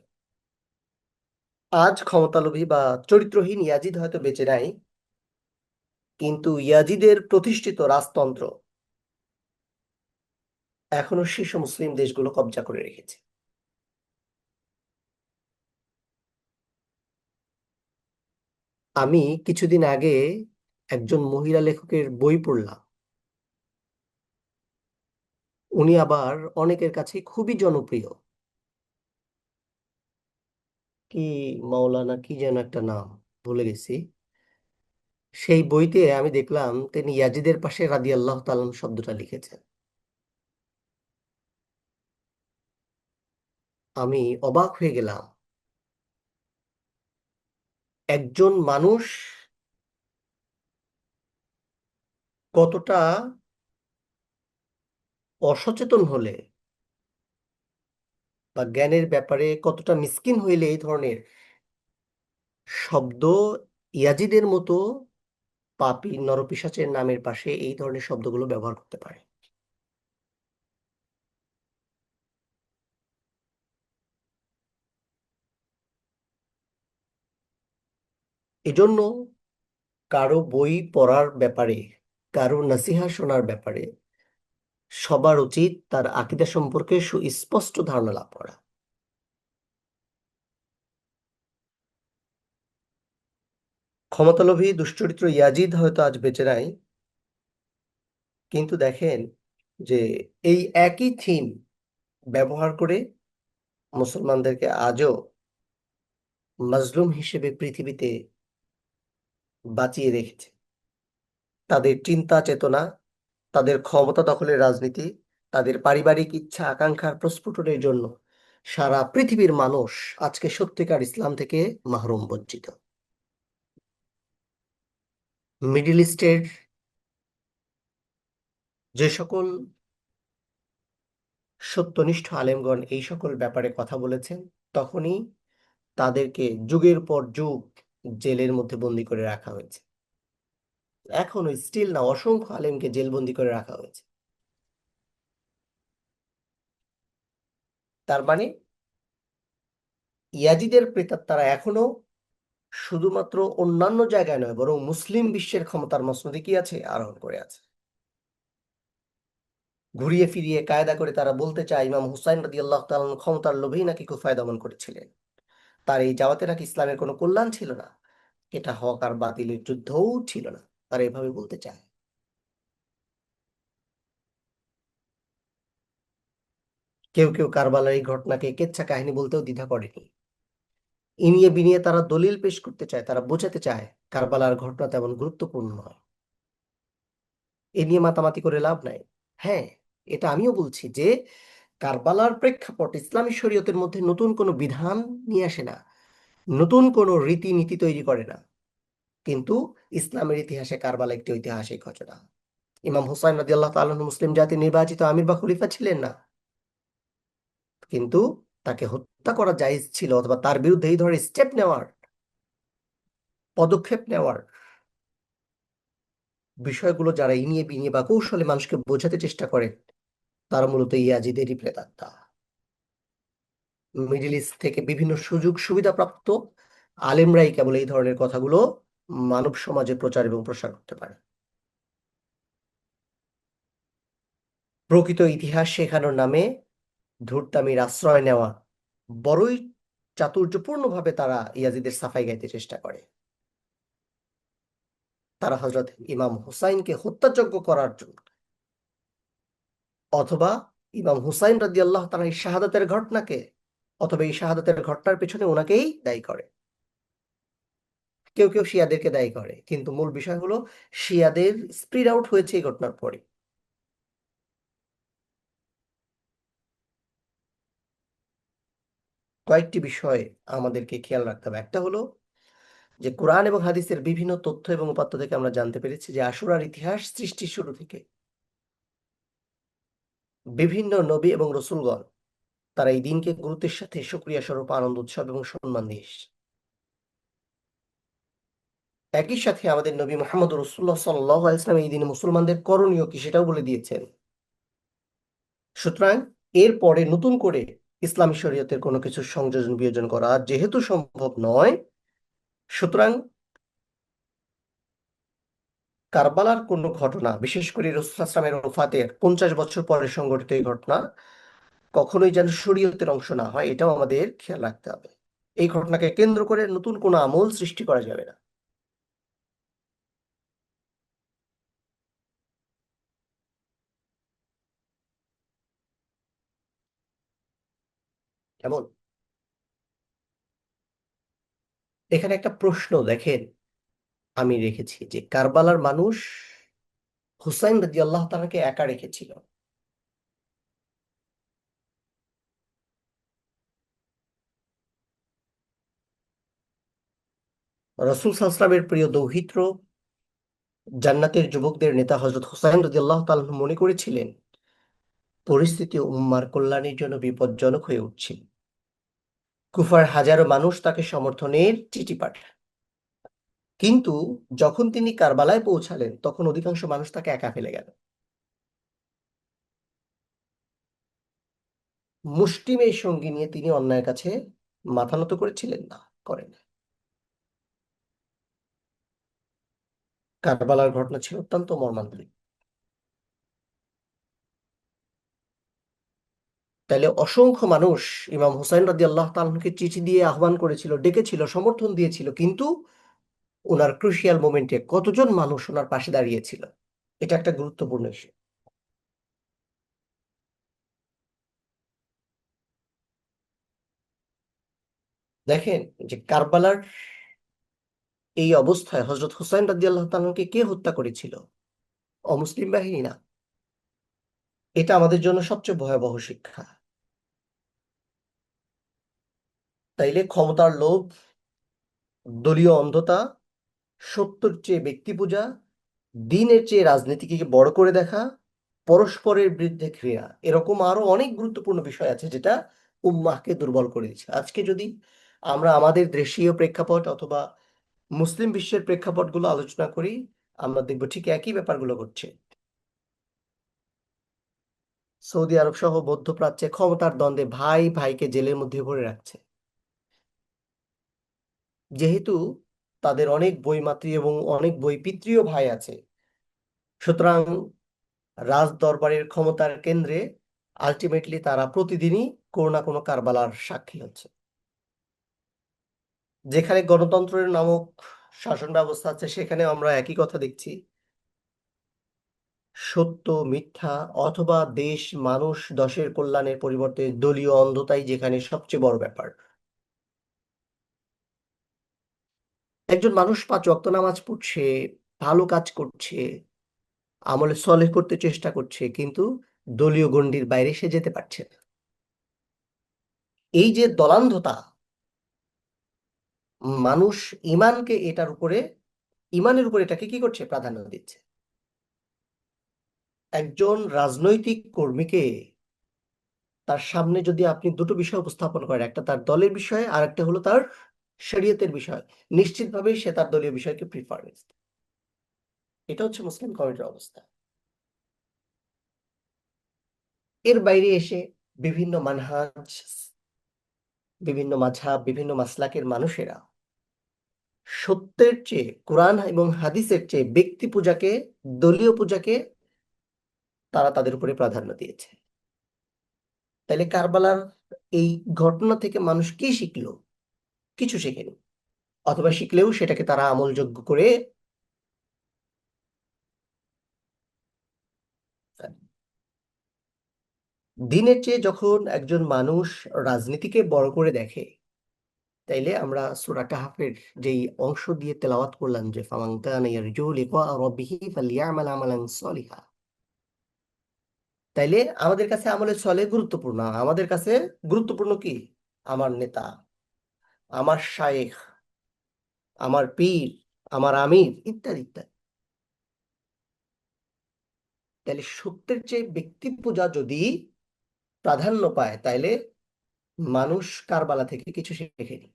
S1: আজ ক্ষমতালোভী বা চরিত্রহীন ইয়াজিদ হয়তো বেঁচে নাই, কিন্তু ইয়াজিদের প্রতিষ্ঠিত রাজতন্ত্র এখনো শীর্ষ মুসলিম দেশগুলো কব্জা করে রেখেছে। আমি কিছুদিন আগে একজন মহিলা লেখকের বই পড়লাম। উনি আবার অনেকের কাছে খুবই জনপ্রিয়। কি মাওলানা কি যেন একটা নাম, ভুলে গেছি। সেই বইতে আমি দেখলাম তিনি ইয়াজিদের পাশে রাদিয়াল্লাহু তাআলা শব্দটা লিখেছেন। আমি অবাক হয়ে গেলাম। একজন মানুষ কতটা অসচেতন হলে বা জ্ঞানের ব্যাপারে কতটা মিসকিন হইলে এই ধরনের শব্দ ইয়াজিদের মতো পাপী নরপিশাচের নামের পাশে এই ধরনের শব্দগুলো ব্যবহার করতে পারে। এজন্য কারো বই পড়ার ব্যাপারে, কারো নসিহা শোনার ব্যাপারে সবার উচিত তার আকীদা সম্পর্কে সুস্পষ্ট ধারণা লাভ করা। ক্ষমতালোভী দুশ্চরিত্র ইয়াজিদ হয়তো আজ বেঁচে নাই, কিন্তু দেখেন যে এই একই থিম ব্যবহার করে মুসলমানদেরকে আজও মাজলুম হিসেবে পৃথিবীতে বাঁচিয়ে রেখেছে। তাদের চিন্তা চেতনা, তাদের ক্ষমতা দখলের রাজনীতি, তাদের পারিবারিক ইচ্ছা আকাঙ্ক্ষার প্রস্ফুটনের জন্য সারা পৃথিবীর মানুষ আজকে সত্যিকার ইসলাম থেকে মাহরুম বঞ্চিত। মিডিল ইস্টের যে সকল সত্যনিষ্ঠ আলেমগণ এই সকল ব্যাপারে কথা বলেছেন, তখনই তাদেরকে যুগের পর যুগ জেলের মধ্যে বন্দী করে রাখা হয়েছে। এখনো স্টিল না, অসংখ্য আলেমকে জেলবন্দি করে রাখা হয়েছে। তার মানে ইয়াজিদের প্রেতাত্মারা এখনো শুধুমাত্র অন্যান্য জায়গায় নয়, বরং মুসলিম বিশ্বের ক্ষমতার মসনদে কি আছে, আরোহণ করে আছে। ঘুরিয়ে ফিরিয়ে কায়দা করে তারা বলতে চায় ইমাম হুসাইন রাদিয়াল্লাহু তাআলা ক্ষমতার লোভেই নাকি কুফায় দমন করেছিলেন, তার এই যাওয়াতে নাকি ইসলামের কোনো কল্যাণ ছিল না, এটা হক আর বাতিলের যুদ্ধও ছিল না, তারা এভাবে বলতে চায়। কেউ কেউ কারবালার এই ঘটনাকে কেচ্ছা কাহিনী বলতেও দ্বিধা করেনি। ইনিয়ে বিনিয়ে তারা দলিল পেশ করতে চায়, তারা বোঝাতে চায় কারবালার ঘটনা তেমন গুরুত্বপূর্ণ নয়। এ নিয়ে মাতামাতি করে লাভ নাই। হ্যাঁ, এটা আমিও বলছি যে কারবালার প্রেক্ষাপট ইসলামী শরীয়তের মধ্যে নতুন কোনো বিধান নিয়ে আসে না, নতুন কোনো রীতিনীতি তৈরি করে না। কিন্তু ইসলামের ইতিহাসে কারবালা একটি ঐতিহাসিক ঘটনা। ইমাম হুসাইন রাদিয়াল্লাহু তাআলা আনহু মুসলিম জাতির নির্বাচিত আমির বা খলিফা ছিলেন না, কিন্তু তাকে হত্যা করা জায়েজ ছিল, অথবা তার বিরুদ্ধে এই ধরনের স্টেপ নেওয়ার, পদক্ষেপ নেওয়ার বিষয়গুলো যারা ইনিয়ে বিনিয়ে বা কৌশলে মানুষকে বোঝাতে চেষ্টা করে, তারা মূলত ইয়াজিদেরই প্রেতাত্মা। মিডিল ইস্ট থেকে বিভিন্ন সুযোগ সুবিধা প্রাপ্ত আলেমরাই কেবল এই ধরনের কথাগুলো মানব সমাজে প্রচার এবং প্রসার করতে পারে। প্রকৃত ইতিহাস শেখানোর নামে ধূর্তামির আশ্রয় নেওয়া, বড়ই চাতুর্যপূর্ণভাবে তারা ইয়াজিদের সাফাই গাইতে চেষ্টা করে। তারা হযরত ইমাম হুসাইনকে হত্যাযজ্ঞ করার জন্য, অথবা ইমাম হুসাইন রাদিয়াল্লাহু তাআলা এই শাহাদাতের ঘটনাকে, অথবা এই শাহাদাতের ঘটনার পেছনে ওনাকেই দায়ী করে। কেউ কেউ শিয়াদেরকে দায়ী করে, কিন্তু মূল বিষয় হলো শিয়াদের স্প্রিড আউট হয়েছে এই ঘটনার পরে। কয়েকটি বিষয় আমাদেরকে খেয়াল রাখতে হবে। একটা হলো যে কোরআন এবং হাদিসের বিভিন্ন তথ্য এবং উপাত্ত থেকে আমরা জানতে পেরেছি যে আশুরার ইতিহাস সৃষ্টির শুরু থেকে বিভিন্ন নবী এবং রসূলগণ তারা এই দিনকে গুরুত্বের সাথে শুকরিয়া স্বরূপ আনন্দ উৎসব এবং সম্মান দিয়ে এসেছে। একই সাথে আমাদের নবী মুহাম্মদ রাসূলুল্লাহ সাল্লাল্লাহু আলাইহি ওয়াসাল্লাম এই দিনে মুসলমানদের করণীয় কি সেটাও বলে দিয়েছেন। সুতরাং এরপরে নতুন করে ইসলামী শরীয়তের কোনো কিছু সংযোজন বিয়োজন করা যেহেতু সম্ভব নয়, সুতরাং কারবালার কোনো ঘটনা, বিশেষ করে রাসূলুল্লাহ সাল্লাল্লাহু আলাইহি ওয়াসাল্লামের ওফাতের 50 বছর পরে সংঘটিত এই ঘটনা কখনোই যেন শরীয়তের অংশ না হয়, এটাও আমাদের খেয়াল রাখতে হবে। এই ঘটনাকে কেন্দ্র করে নতুন কোনো আমল সৃষ্টি করা যাবে না। কেমন? এখানে একটা প্রশ্ন দেখেন আমি রেখেছি যে কারবালার মানুষ হুসাইন রাদিয়াল্লাহু তাআলাকে একা রেখেছিল। রাসূল সাল্লাল্লাহু আলাইহি ওয়াসাল্লামের প্রিয় দৌহিত্র জান্নাতের যুবকদের নেতা হযরত হুসাইন রাদিয়াল্লাহু তাআলা মনে করেছিলেন পরিস্থিতি উম্মার কল্যাণের জন্য বিপজ্জনক হয়ে উঠছিল। কুফার হাজারো মানুষ তাকে সমর্থনের চিঠি পাঠায়, কিন্তু যখন তিনি কারবালায় পৌঁছালেন তখন অধিকাংশ মানুষ তাকে একা ফেলে গেল। মুষ্টিমেয় সঙ্গী নিয়ে তিনি অন্যায়ের কাছে মাথা নত করেছিলেন না, করেন নাই। কারবালার ঘটনা ছিল অত্যন্ত মর্মান্তিক। তাইলে অসংখ্য মানুষ ইমাম হুসাইন রাদিয়াল্লাহু তাআলাকে চিঠি দিয়ে আহ্বান করেছিল, ডেকেছিল, সমর্থন দিয়েছিল, কিন্তু ওনার ক্রুশিয়াল মোমেন্টে কতজন মানুষ ওনার পাশে দাঁড়িয়েছিল, এটা একটা গুরুত্বপূর্ণ ইস্যু। দেখেন যে কারবালার এই অবস্থায় হযরত হুসাইন রাদিয়াল্লাহু তাআলাকে কে হত্যা করেছিল? অমুসলিম বাহিনী না। এটা আমাদের জন্য সবচেয়ে ভয়াবহ শিক্ষা। তাইলে ক্ষমতার লোভ, দলীয় অন্ধতা, সত্যের চেয়ে ব্যক্তি পূজা, দিনের চেয়ে রাজনীতিকে বড় করে দেখা, পরস্পরের বিরুদ্ধে ক্রিয়া, এরকম আরো অনেক গুরুত্বপূর্ণ বিষয় আছে যেটা উম্মাহকে দুর্বল করে দিচ্ছে। আজকে যদি আমরা আমাদের দেশীয় প্রেক্ষাপট অথবা মুসলিম বিশ্বের প্রেক্ষাপটগুলো আলোচনা করি, আমরা দেখবো ঠিক একই ব্যাপারগুলো ঘটছে। সৌদি আরব সহ মধ্যপ্রাচ্যে ক্ষমতার দ্বন্দ্বে ভাই ভাইকে জেলের মধ্যে ভরে রাখছে, যেহেতু তাদের অনেক বইমাতৃ এবং অনেক বইপিত্রীয় ভাই আছে। সুতরাং রাজ দরবারের ক্ষমতার কেন্দ্রে আলটিমেটলি তারা প্রতিদিনই কোনো না কোনো কারবালার সাক্ষী হচ্ছে। যেখানে গণতন্ত্রের নামক শাসন ব্যবস্থা আছে, সেখানে আমরা একই কথা দেখছি। সত্য মিথ্যা অথবা দেশ মানুষ দশের কল্যাণের পরিবর্তে দলীয় অন্ধতাই যেখানে সবচেয়ে বড় ব্যাপার। একজন মানুষ 5 ওয়াক্ত নামাজ পড়ছে, ভালো কাজ করছে, আমলে সলেহ করতে চেষ্টা করছে, কিন্তু দলীয় গণ্ডির বাইরে সে যেতে পারছে না। এই যে দলান্ধতা, মানুষ ইমানকে এটার উপরে, ইমানের উপরে এটাকে কি করছে, প্রাধান্য দিচ্ছে। একজন রাজনৈতিক কর্মীকে তার সামনে যদি আপনি দুটো বিষয় উপস্থাপন করেন, একটা তার দলের বিষয় আর একটা হলো তার শরীয়তের বিষয়, নিশ্চিতভাবেই সে তার দলীয় বিষয়কে প্রিফারেন্স দেয়। এটা হচ্ছে মুসলিম কমিটির অবস্থা। এর বাইরে এসে বিভিন্ন মানহাজ, বিভিন্ন মাঝহাব, বিভিন্ন মাসলাকের মানুষেরা সত্যের চেয়ে, কোরআন এবং হাদিসের চেয়ে ব্যক্তি পূজাকে, দলীয় পূজাকে তারা তাদের উপরে প্রাধান্য দিয়েছে। তাইলে কারবালার এই ঘটনা থেকে মানুষ কি শিখলো? কিছু শেখেনি, অথবা শিখলেও সেটাকে তারা আমলযোগ্য করে ফেলে। দিনের চেয়ে যখন একজন মানুষ রাজনীতিকে বড় করে দেখে, তাইলে আমরা সূরা কাহফের যেই অংশ দিয়ে তেলাওয়াত করলাম, যে ফামান কানা ইয়ারজু লিকা রাব্বিহি ফালইয়ামাল আমালান সলিহা, তাইলে আমাদের কাছে আমলে সলে গুরুত্বপূর্ণ। আমাদের কাছে গুরুত্বপূর্ণ কি? আমার নেতা, আমার শায়েখ, আমার পীর, আমার আমির, ইত্যাদি ইত্যাদি। তাহলে সত্যের চেয়ে ব্যক্তি পূজা যদি প্রাধান্য পায়, তাইলে মানুষ কারবালা থেকে কিছু শেখেনি।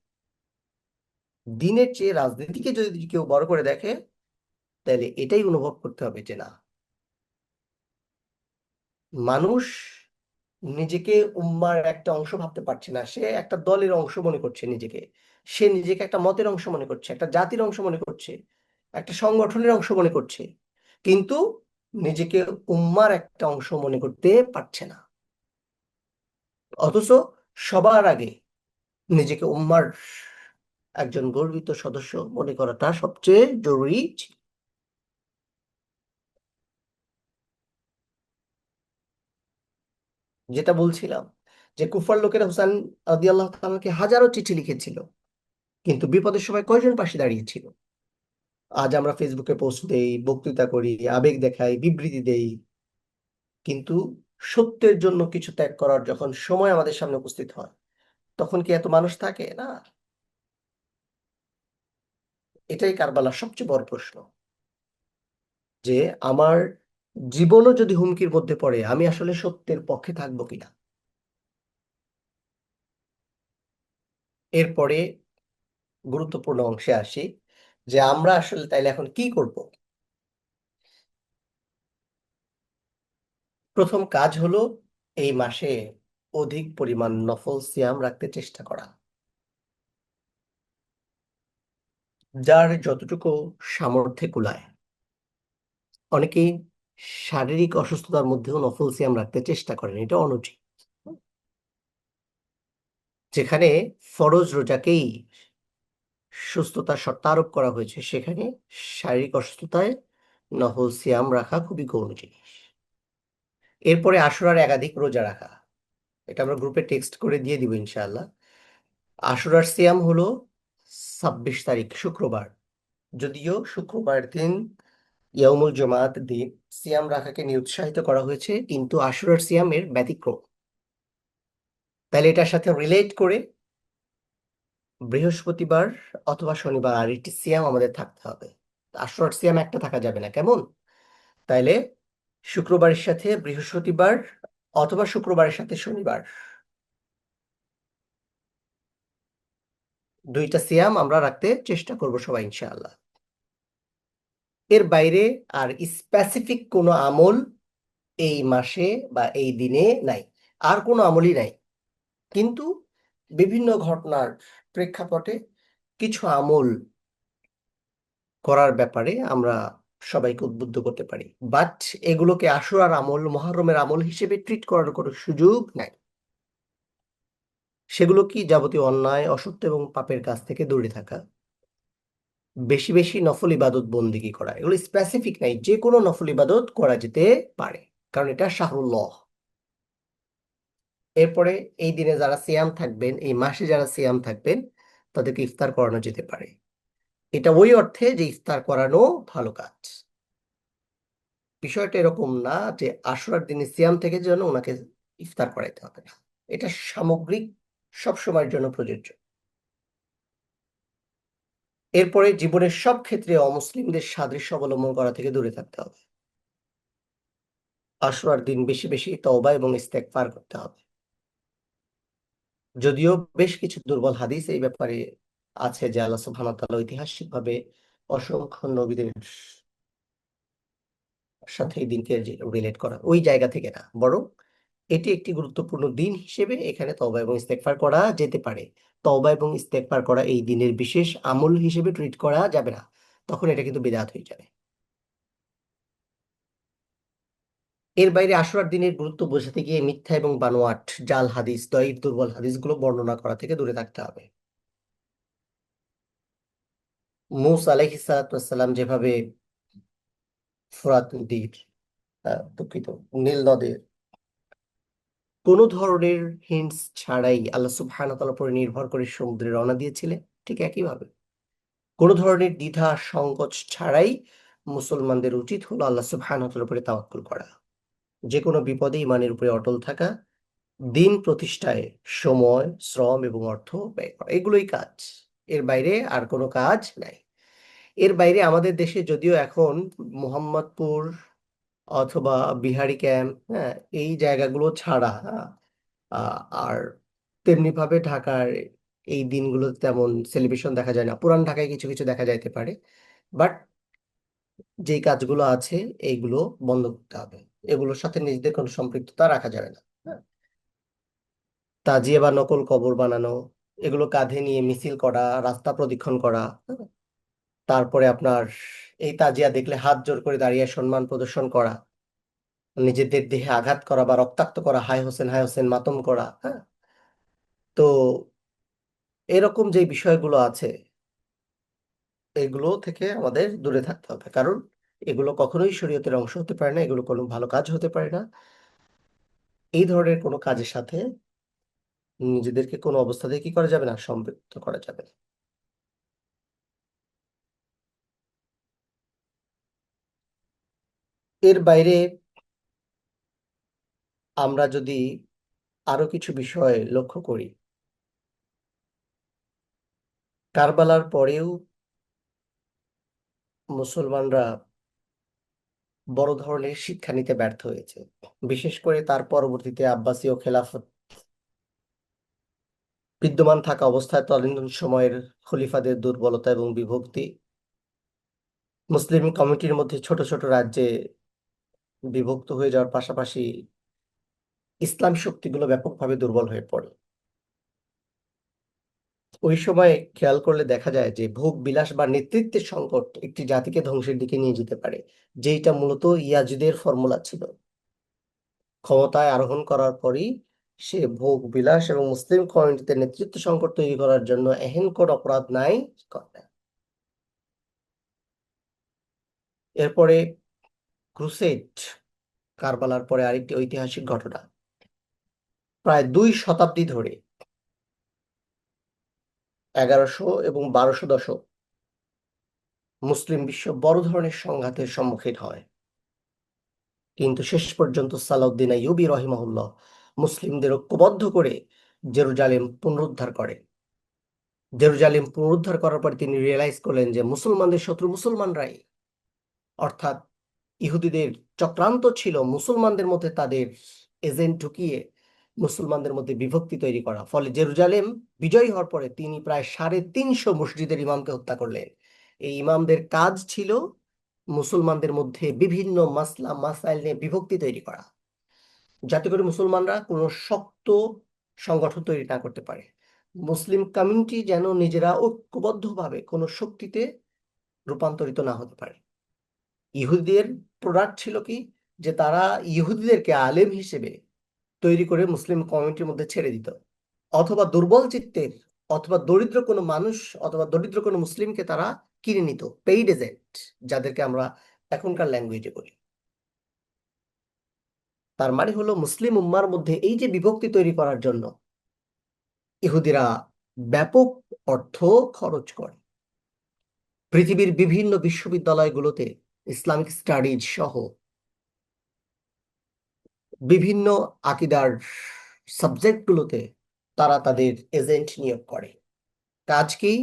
S1: দিনের চেয়ে রাজনীতিকে যদি কেউ বড় করে দেখে, তাহলে এটাই অনুভব করতে হবে যে না, মানুষ নিজেকে উম্মার একটা অংশ ভাবতে পারছে না, সে একটা দলের অংশ মনে করছে নিজেকে, সে নিজেকে একটা মতের অংশ মনে করছে, একটা জাতির অংশ মনে করছে, একটা সংগঠনের অংশ মনে করছে, কিন্তু নিজেকে উম্মার একটা অংশ মনে করতে পারছে না। অথচ সবার আগে নিজেকে উম্মার একজন গর্বিত সদস্য মনে করাটা সবচেয়ে জরুরি ছিল। যেটা বলছিলাম, যে কুফার লোকেরা হুসাইন রাদিয়াল্লাহু তাআলাকে হাজারো চিঠি লিখেছিল, কিন্তু বিপদের সময় কয়জন পাশে দাঁড়িয়েছিল? আজ আমরা ফেসবুকে পোস্ট দেই, বক্তৃতা করি, আবেগ দেখাই, বিবৃতি দেই, কিন্তু সত্যের জন্য কিছু ত্যাগ করার যখন সময় আমাদের সামনে উপস্থিত হয়, তখন কি এত মানুষ থাকে না? এটাই কারবালার সবচেয়ে বড় প্রশ্ন, যে আমার জীবনও যদি হুমকির মধ্যে পড়ে, আমি আসলে সত্যের পক্ষে থাকবো কিনা। এরপরে গুরুত্বপূর্ণ অংশে আসি, যে আমরা আসলে তাইলে এখন কি করব। প্রথম কাজ হলো এই মাসে অধিক পরিমাণ নফল সিয়াম রাখতে চেষ্টা করা। যার যতটুকু সামর্থ্যে কুলায়। অনেকেই শারীরিক অসুস্থতার মধ্যেও নফল সিয়াম রাখতে চেষ্টা করেন, এটা অনুচিত। যেখানে ফরজ রোজাকেই সুস্থতার শর্ত আরোপ করা হয়েছে, সেখানে শারীরিক অসুস্থতায় নফল সিয়াম রাখা খুবই গৌণ জিনিস। এরপরে আশুরার একাধিক রোজা রাখা, এটা আমরা গ্রুপে টেক্সট করে দিয়ে দিব ইনশাআল্লাহ। আশুরার সিয়াম হলো 26 তারিখ শুক্রবার, যদিও শুক্রবার দিন ইয়াউমুল জুমাআত দিন সিয়াম রাখাকে নিরুৎসাহিত করা হয়েছে, কিন্তু আশুরার সিয়ামের ব্যতিক্রম। তাহলে এটার সাথে রিলেট করে বৃহস্পতিবার অথবা শনিবার আরেকটি সিয়াম আমাদের থাকতে হবে। আশুরার সিয়াম একটা থাকা যাবে না, কেমন? তাইলে শুক্রবারের সাথে বৃহস্পতিবার অথবা শুক্রবারের সাথে শনিবার, দুইটা সিয়াম আমরা রাখতে চেষ্টা করব সবাই ইনশাআল্লাহ। এর বাইরে আর স্পেসিফিক কোনো আমল এই মাসে বা এই দিনে নাই, আর কোনো আমলই নাই। কিন্তু বিভিন্ন ঘটনার প্রেক্ষাপটে কিছু আমল করার ব্যাপারে আমরা সবাইকে উদ্বুদ্ধ করতে পারি, বাট এগুলোকে আশুরার আমল, মুহররমের আমল হিসেবে ট্রিট করার কোনো সুযোগ নাই। সেগুলো কি? যাবতীয় অন্যায়, অসত্য এবং পাপের কাছ থেকে দূরে থাকা, বেশি বেশি নফল ইবাদত বন্দেগী করা। এগুলো স্পেসিফিক নাই, যে কোনো নফল ইবাদত করা যেতে পারে, কারণ এটা শাহরুল্লাহ। এরপরে এই দিনে যারা সিয়াম থাকবেন, এই মাসে যারা সিয়াম থাকবেন, তাদেরকে ইফতার করানো যেতে পারে। এটা ওই অর্থে যে ইফতার করানো ভালো কাজ। বিষয়টা এরকম না যে আশুরার দিনে সিয়াম থেকে যেন ওনাকে ইফতার করাইতে হবে না। এটা সামগ্রিক, সব সময়ের জন্য প্রযোজ্য। এরপরে জীবনের সব ক্ষেত্রে অমুসলিমদের সাদৃশ্য অবলম্বন করা থেকে দূরে থাকতে হবে। আশুরার দিন বেশি বেশি তওবা এবং ইস্তেগফার করতে হবে। যদিও বেশ কিছু দুর্বল হাদিস এই ব্যাপারে আছে যে আল্লাহ সুবহানাহু ওয়া তাআলা ঐতিহাসিকভাবে অসংখ্য নবীদের সাথে এই দিনকে রিলেট করা, ওই জায়গা থেকে না, বরং এটি একটি গুরুত্বপূর্ণ দিন হিসেবে এখানে তওবা এবং ইস্তেগফার করা যেতে পারে। তওবা এবং ইস্তেগফার করা এই দিনের বিশেষ আমল হিসেবে ট্রিট করা যাবে না, তখন এটা কিন্তু বিদআত হয়ে যাবে। এর বাইরে আশুরার দিনের গুরুত্ব বোঝাতে গিয়ে মিথ্যা এবং বানোয়াট, জাল হাদিস, দঈফ দুর্বল হাদিসগুলো বর্ণনা করা থেকে দূরে থাকতে হবে। মূসা আলাইহিস সালাতু ওয়াস সালাম যেভাবে ফোরাত নদীর, দুঃখিত, নীল নদের কোনো ধরনের হিন্টস ছাড়াই আল্লাহ সুবহানাহু ওয়া তাআলার উপরে নির্ভর করে সমুদ্রে রওনা দিয়েছিলেন, ঠিক একইভাবে কোনো ধরনের দ্বিধা সংকোচ ছাড়াই মুসলমানদের উচিত হলো আল্লাহ সুবহানাহু ওয়া তাআলার উপরে তাওয়াক্কুল করা, যে কোনো বিপদে ইমানের উপরে অটল থাকা, দিন প্রতিষ্ঠায় সময়, শ্রম এবং অর্থ ব্যয় করা, এগুলোই কাজ। এর বাইরে আর কোনো কাজ নাই। এর বাইরে আমাদের দেশে যদিও এখন মোহাম্মদপুর অথবা বিহারি ক্যাম্প, হ্যাঁ, এই জায়গাগুলো ছাড়া, হ্যাঁ, আর তেমনি ভাবে ঢাকার এই দিনগুলো তেমন সেলিব্রেশন দেখা যায় না। পুরান ঢাকায় কিছু কিছু দেখা যাইতে পারে, বাট যেই কাজগুলো আছে এইগুলো বন্ধ করতে হবে। এগুলোর সাথে নিজেদের কোনো সম্পৃক্ততা রাখা যাবে না। হ্যাঁ, তাজিয়া বা নকল কবর বানানো, এগুলো কাঁধে নিয়ে মিছিল করা, রাস্তা প্রদক্ষিণ করা, হ্যাঁ, তারপরে আপনার এই তাজিয়া দেখলে হাত জোর করে দাঁড়িয়ে সম্মান প্রদর্শন করা, নিজেদের দেহে আঘাত করা বা রক্তাক্ত করা, হায় হোসেন হায় হোসেন মাতম করা, হ্যাঁ। তো এরকম যে বিষয়গুলো আছে, এগুলো থেকে আমাদের দূরে থাকতে হবে, কারণ এগুলো কখনোই শরীয়তের অংশ হতে পারে না, এগুলো কোনো ভালো কাজ হতে পারে না। এই ধরনের কোনো কাজের সাথে নিজেদেরকে কোনো অবস্থাতে কি করা যাবে না, সম্পৃক্ত করা যাবে না। এর বাইরে আমরা যদি আরো কিছু বিষয় লক্ষ্য করি, কারবালার পরেও মুসলমানরা বড় ধরনের শিক্ষা নিতে ব্যর্থ হয়েছে। বিশেষ করে তার পরবর্তীতে আব্বাসীয় খেলাফত বিদ্যমান থাকা অবস্থায় তদানীন্তন সময়ের খলিফাদের দুর্বলতা এবং বিভক্তি, মুসলিম কমিটির মধ্যে ছোট ছোট রাজ্যে বিভক্ত হয়ে যাওয়ার পাশাপাশি ইসলাম শক্তিগুলো ব্যাপকভাবে দুর্বল হয়ে পড়ে। ওই সময় খেয়াল করলে দেখা যায় যে ভোগ বিলাস বা নেতৃত্বের সংকট একটি জাতিকে ধ্বংসের দিকে নিয়ে যেতে পারে, যেটা মূলত ইয়াজিদের ফর্মুলা ছিল। ক্ষমতায় আরোহণ করার পরই সে ভোগ বিলাস এবং মুসলিম কমিউনিটিতে নেতৃত্ব সংকট তৈরি করার জন্য এহেন কোন অপরাধ নাই করে। এরপরে ক্রুসেড, কারবালার পরে আরেকটি ঐতিহাসিক ঘটনা। প্রায় 2 শতাব্দী ধরে 1100 এবং 1200 দশক মুসলিম বিশ্ব বড় ধরনের সংঘাতের সম্মুখীন হয়, কিন্তু শেষ পর্যন্ত সালাউদ্দিন আইয়ুবী রহিমাহুল্লাহ মুসলিমদের ঐক্যবদ্ধ করে জেরুজালেম পুনরুদ্ধার করে। জেরুজালেম পুনরুদ্ধার করার পর তিনি রিয়েলাইজ করলেন যে মুসলমানদের শত্রু মুসলমানরাই, অর্থাৎ ইহুদিদের চক্রান্ত ছিল মুসলমানদের মধ্যে তাদের এজেন্ট ঢুকিয়ে মুসলমানদের মধ্যে বিভক্তি তৈরি করা। ফলে জেরুজালেম বিজয়ী হওয়ার পরে তিনি প্রায় 350 মসজিদের ইমামকে হত্যা করলেন। এই ইমামদের কাজ ছিল মুসলমানদের মধ্যে বিভিন্ন মাসলা মাসাইল নিয়ে বিভক্তি তৈরি করা, যাতে করে মুসলমানরা কোনো শক্ত সংগঠন তৈরি না করতে পারে। মুসলিম কমিউনিটি যেন নিজেরা ঐক্যবদ্ধভাবে কোনো শক্তিতে রূপান্তরিত না হতে পারে। ইহুদিদের প্রোডাক্ট ছিল কি, যে তারা ইহুদিদেরকে আলেম হিসেবে তৈরি করে মুসলিম কমিউনিটির মধ্যে ছেড়ে দিত, অথবা দুর্বল চিত্তের অথবা দরিদ্র কোনো মানুষ অথবা দরিদ্র কোনো মুসলিমকে তারা কিনে নিত, পেইড এজেন্ট, যাদেরকে আমরা এখনকার ল্যাঙ্গুয়েজে বলি। তার মানে হলো মুসলিম উম্মার মধ্যে এই যে বিভক্তি তৈরি করার জন্য ইহুদিরা ব্যাপক অর্থ খরচ করে। পৃথিবীর বিভিন্ন বিশ্ববিদ্যালয়গুলোতে ইসলামিক স্টাডিজ সহ বিভিন্ন আকিদার সাবজেক্টগুলোতে তারা তাদের এজেন্ট নিয়োগ করে। কাজ কি,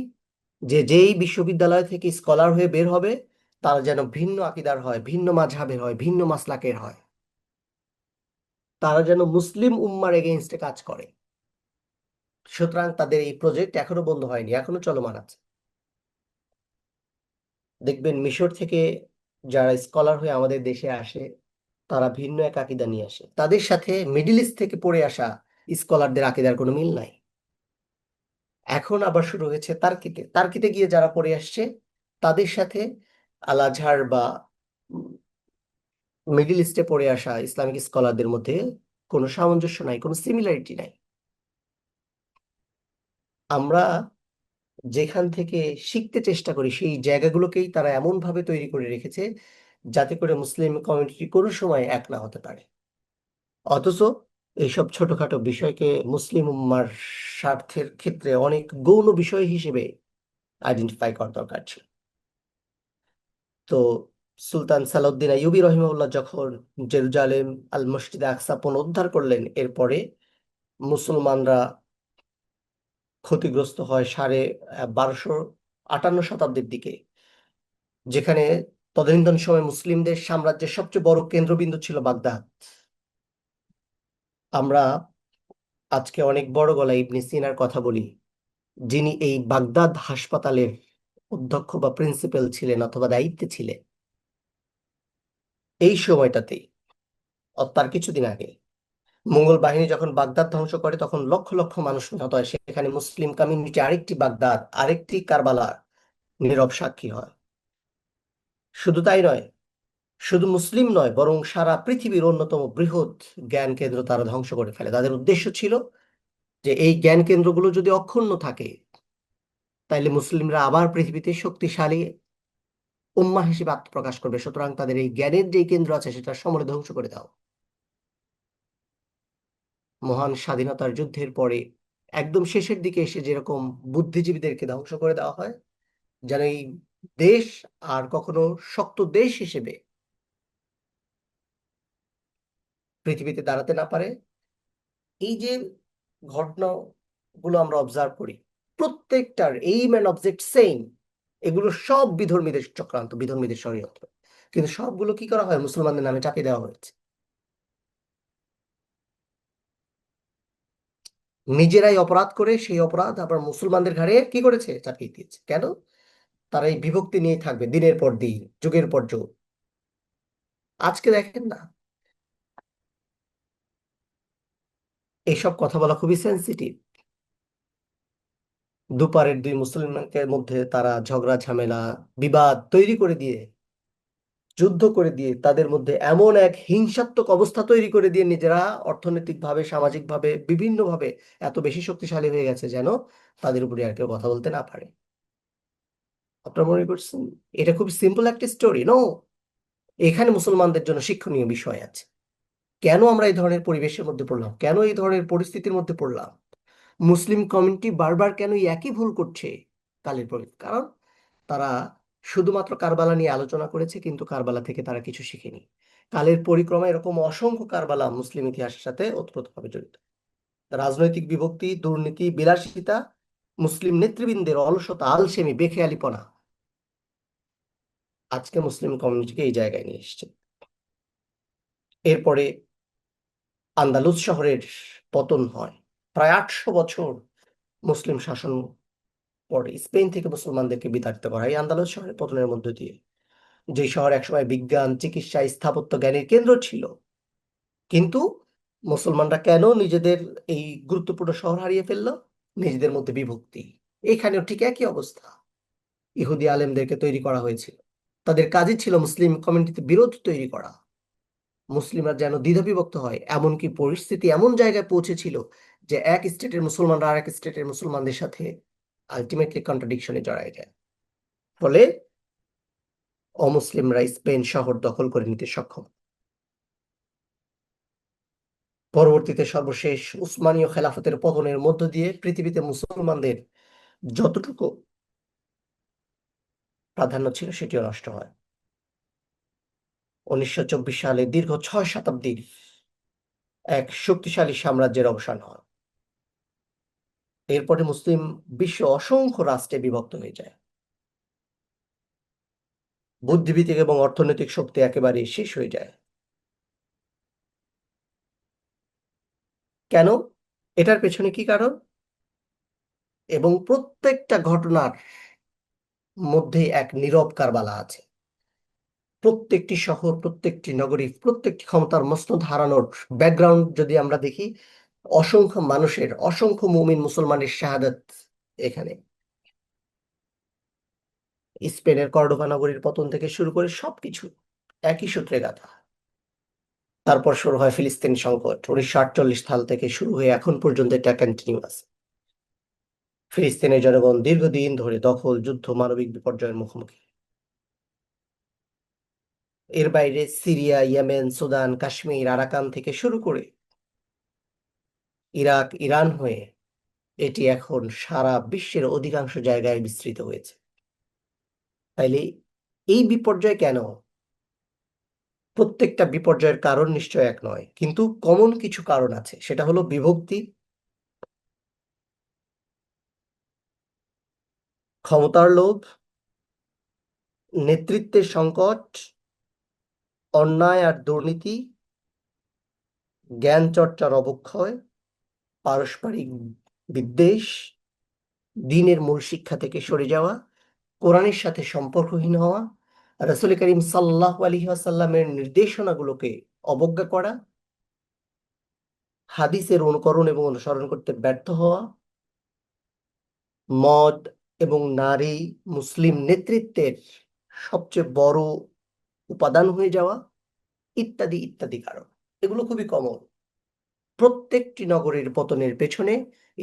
S1: যে যেই বিশ্ববিদ্যালয় থেকে স্কলার হয়ে বের হবে তারা যেন ভিন্ন আকিদার হয়, ভিন্ন মাযহাবের হয়, ভিন্ন মাসলাকের হয়, তারা যেন মুসলিম উম্মার এগেইনস্টে কাজ করে। সুতরাং তাদের এই প্রজেক্ট এখনো বন্ধ হয়নি, এখনো চলমান আছে। দেখবেন মিশর থেকে যারা স্কলার হয়ে আমাদের দেশে আসে তারা ভিন্ন এক আকিদা নিয়ে আসে, তাদের সাথে মিডল ইস্ট থেকে পড়ে আসা স্কলারদের আকিদার কোনো মিল নাই। এখন আবার শুরু হয়েছে তার্কিতে, তার্কিতে গিয়ে যারা পড়ে আসছে তাদের সাথে আল আজহার বা মিডল ইস্টে পড়ে আসা ইসলামিক স্কলারদের মধ্যে কোনো সামঞ্জস্য নাই, কোনো সিমিলারিটি নাই। আমরা যেখান থেকে শিখতে চেষ্টা করি সেই জায়গাগুলোকেই তারা এমন ভাবে তৈরি করে রেখেছে যাতে করে মুসলিম কমিউনিটি কোনো সময় এক না হতে পারে। অথচ এইসব ছোটখাটো বিষয়কে মুসলিম উম্মার স্বার্থের ক্ষেত্রে অনেক গৌণ বিষয় হিসেবে আইডেন্টিফাই করা দরকার ছিল। তো সুলতান সালাউদ্দিন আইয়ুবী রহিমাহুল্লাহ যখন জেরুজালেম আল মসজিদে আকসা পুনরুদ্ধার করলেন, এরপরে মুসলমানরা ক্ষতিগ্রস্ত হয় 1258 শতাব্দীর দিকে, যেখানে তদানীন্তন সময় মুসলিমদের সাম্রাজ্যের সবচেয়ে বড় কেন্দ্রবিন্দু ছিল বাগদাদ। আমরা আজকে অনেক বড় গলায় ইবনে সিনার কথা বলি, যিনি এই বাগদাদ হাসপাতালের অধ্যক্ষ বা প্রিন্সিপাল ছিলেন অথবা দায়িত্বে ছিলেন। এই সময়টাতেই তার কিছুদিন আগে মুঘল বাহিনী যখন বাগদাদ ধ্বংস করে তখন লক্ষ লক্ষ মানুষ নিহত হয়, সেখানে মুসলিম কমিউনিটি আরেকটি বাগদাদ, আরেকটি কারবালার নীরব সাক্ষী হয়। শুধু তাই নয়, শুধু মুসলিম নয় বরং সারা পৃথিবীর অন্যতম বৃহৎ জ্ঞান কেন্দ্র তারা ধ্বংস করে ফেলে। তাদের উদ্দেশ্য ছিল যে এই জ্ঞান কেন্দ্রগুলো যদি অক্ষুণ্ণ থাকে তাইলে মুসলিমরা আবার পৃথিবীতে শক্তিশালী উম্মাহ হিসেবে আত্মপ্রকাশ করবে, সুতরাং তাদের এই জ্ঞানের যে কেন্দ্র আছে সেটা সমূলে ধ্বংস করে দাও। মহান স্বাধীনতার যুদ্ধের পরে একদম শেষের দিকে এসে যেরকম বুদ্ধিজীবীদেরকে ধ্বংস করে দেওয়া হয়, যেন এই দেশ আর কখনো শক্ত দেশ হিসেবে পৃথিবীতে দাঁড়াতে না পারে। এই যে ঘটনাগুলো আমরা অবজার্ভ করি, প্রত্যেকটার এইম অ্যান্ড অবজেক্ট সেম। এগুলো সব বিধর্মীদের চক্রান্ত, বিধর্মীদের ষড়যন্ত্র, কিন্তু সবগুলো কি করা হয়, মুসলমানদের নামে চাপিয়ে দেওয়া হয়েছে। নিজেরাই অপরাধ করে সেই অপরাধ আবার মুসলমানদের ঘাড়ে কি করেছে, চাপিয়ে দিয়েছে। কেন? তারা এই বিভক্তি নিয়ে থাকবে দিনের পর দিন, যুগের পর যুগ। আজকে দেখেন না, এইসব কথা বলা খুবই সেন্সিটিভ। দুপারের দুই মুসলমানদের মধ্যে তারা ঝগড়া ঝামেলা বিবাদ তৈরি করে দিয়ে, যুদ্ধ করে দিয়ে, তাদের মধ্যে এমন এক হিংসাত্মক অবস্থা তৈরি করে দিয়ে নিজেরা অর্থনৈতিকভাবে সামাজিকভাবে বিভিন্নভাবে এত বেশি শক্তিশালী হয়ে গেছে যেন তাদের উপরে আর কেউ কথা বলতে না পারে। আপনারা মনে করছেন এটা খুব সিম্পল একটা স্টোরি? নো, এখানে মুসলমানদের জন্য শিক্ষণীয় বিষয় আছে। কেন আমরা এই ধরনের পরিবেশের মধ্যে পড়লাম, কেন এই ধরনের পরিস্থিতির মধ্যে পড়লাম, মুসলিম কমিউনিটি বারবার কেন এই একই ভুল করছে কালের পর? কারণ তারা শুধুমাত্র কারবালা নিয়ে আলোচনা করেছে কিন্তু কারবালা থেকে তারা কিছু শিখেনি। কালের পরিক্রমায় এরকম অসংখ্য কারবালা মুসলিম ইতিহাসের সাথে ওতপ্রোতভাবে জড়িত। রাজনৈতিক বিভক্তি, দুর্নীতি, বিলাসিতা, মুসলিম নেতৃবৃন্দের অলসতা, আলসেমি, বেখেয়ালিপনা আজকে মুসলিম কমিউনিটিকে এই জায়গায় নিয়ে এসেছে। এরপরে আন্দালুস শহরের পতন হয়, প্রায় 800 বছর মুসলিম শাসন পরে স্পেন থেকে মুসলমানদেরকে বিতাড়িত করা হয় এই আন্দালুস শহরের পতনের মধ্য দিয়ে। যে শহর একসময় বিজ্ঞান, চিকিৎসা, স্থাপত্য জ্ঞানের কেন্দ্র ছিল, কিন্তু মুসলমানরা কেন নিজেদের এই গুরুত্বপূর্ণ শহর হারিয়ে ফেললো? নিজেদের মধ্যে বিভক্তি। এখানেও ঠিক একই অবস্থা। ইহুদি আলেমদেরকে তৈরি করা হয়েছিল, তাদের কাজই ছিল মুসলিম কমিউনিটিতে বিরোধ তৈরি করা, মুসলিমরা যেন দ্বিধাবিভক্ত হয়। এমনকি পরিস্থিতি এমন জায়গায় পৌঁছেছিল যে এক স্টেটের মুসলমানরা আর এক স্টেটের মুসলমানদের সাথে আলটিমেটলি কন্ট্রাডিকশনে জড়ায় যায়। ফলে অমুসলিমরা স্পেন শহর দখল করে নিতে সক্ষম। পরবর্তীতে সর্বশেষ উসমানীয় খেলাফতের পতনের মধ্য দিয়ে পৃথিবীতে মুসলমানদের যতটুকু প্রাধান্য ছিল সেটিও নষ্ট হয়। 1924 সালে দীর্ঘ 6 শতাব্দীর এক শক্তিশালী সাম্রাজ্যের অবসান হয়। এরপরে মুসলিম বিশ্ব অসংখ্য রাষ্ট্রে বিভক্ত হয়ে যায়। বুদ্ধিভিত্তিক এবং অর্থনৈতিক শক্তি একেবারে শেষ হয়ে যায়। কেন? এটার পেছনে কি কারণ? এবং প্রত্যেকটা ঘটনার মধ্যে এক নীরব কারবালা আছে। প্রত্যেকটি শহর, প্রত্যেকটি নগরী, প্রত্যেকটি ক্ষমতার মসনদ হারানোর ব্যাকগ্রাউন্ড যদি আমরা দেখি, অসংখ্য মানুষের, অসংখ্য মুমিন মুসলমানের শাহাদাত এখানে। স্পেনের কর্ডোবা নগরীর পতন থেকে শুরু করে সবকিছু একই সূত্রে গাঁথা। তারপর শুরু হয় ফিলিস্তিন সংকট, 1948 সাল থেকে শুরু হয়ে এখন পর্যন্ত এটা কন্টিনিউয়াস। ফিলিস্তিনের জনগণ দীর্ঘদিন ধরে দখল, যুদ্ধ, মানবিক বিপর্যয়ের মুখোমুখি। এর বাইরে Syria, Yemen, Sudan, Kashmir, Arakan থেকে শুরু করে ইরাক, ইরান হয়ে এটি এখন সারা বিশ্বের অধিকাংশ জায়গায় বিস্তৃত হয়েছে। তাইলে এই বিপর্যয় কেন? প্রত্যেকটা বিপর্যয়ের কারণ নিশ্চয় এক নয়, কিন্তু কমন কিছু কারণ আছে। সেটা হলো বিভক্তি, ক্ষমতার লোভ, নেতৃত্বের সংকট, অন্যায় আর দুর্নীতি, জ্ঞান চর্চার অবক্ষয়, পারস্পরিক বিদ্বেষ, দ্বীনের মূল শিক্ষা থেকে সরে যাওয়া, কোরআনের সাথে সম্পর্কহীন হওয়া, রাসূল করিম সাল্লাল্লাহু আলাইহি ওয়াসাল্লামের নির্দেশনাগুলোকে অবজ্ঞা করা, হাদিসের অনুকরণ এবং অনুসরণ করতে ব্যর্থ হওয়া, মদ এবং নারী মুসলিম নেতৃত্বের সবচেয়ে বড় উপাদান হয়ে যাওয়া, ইত্যাদি ইত্যাদি কারণ। এগুলো খুবই কমন। প্রত্যেকটি নগরের পতনের পেছনে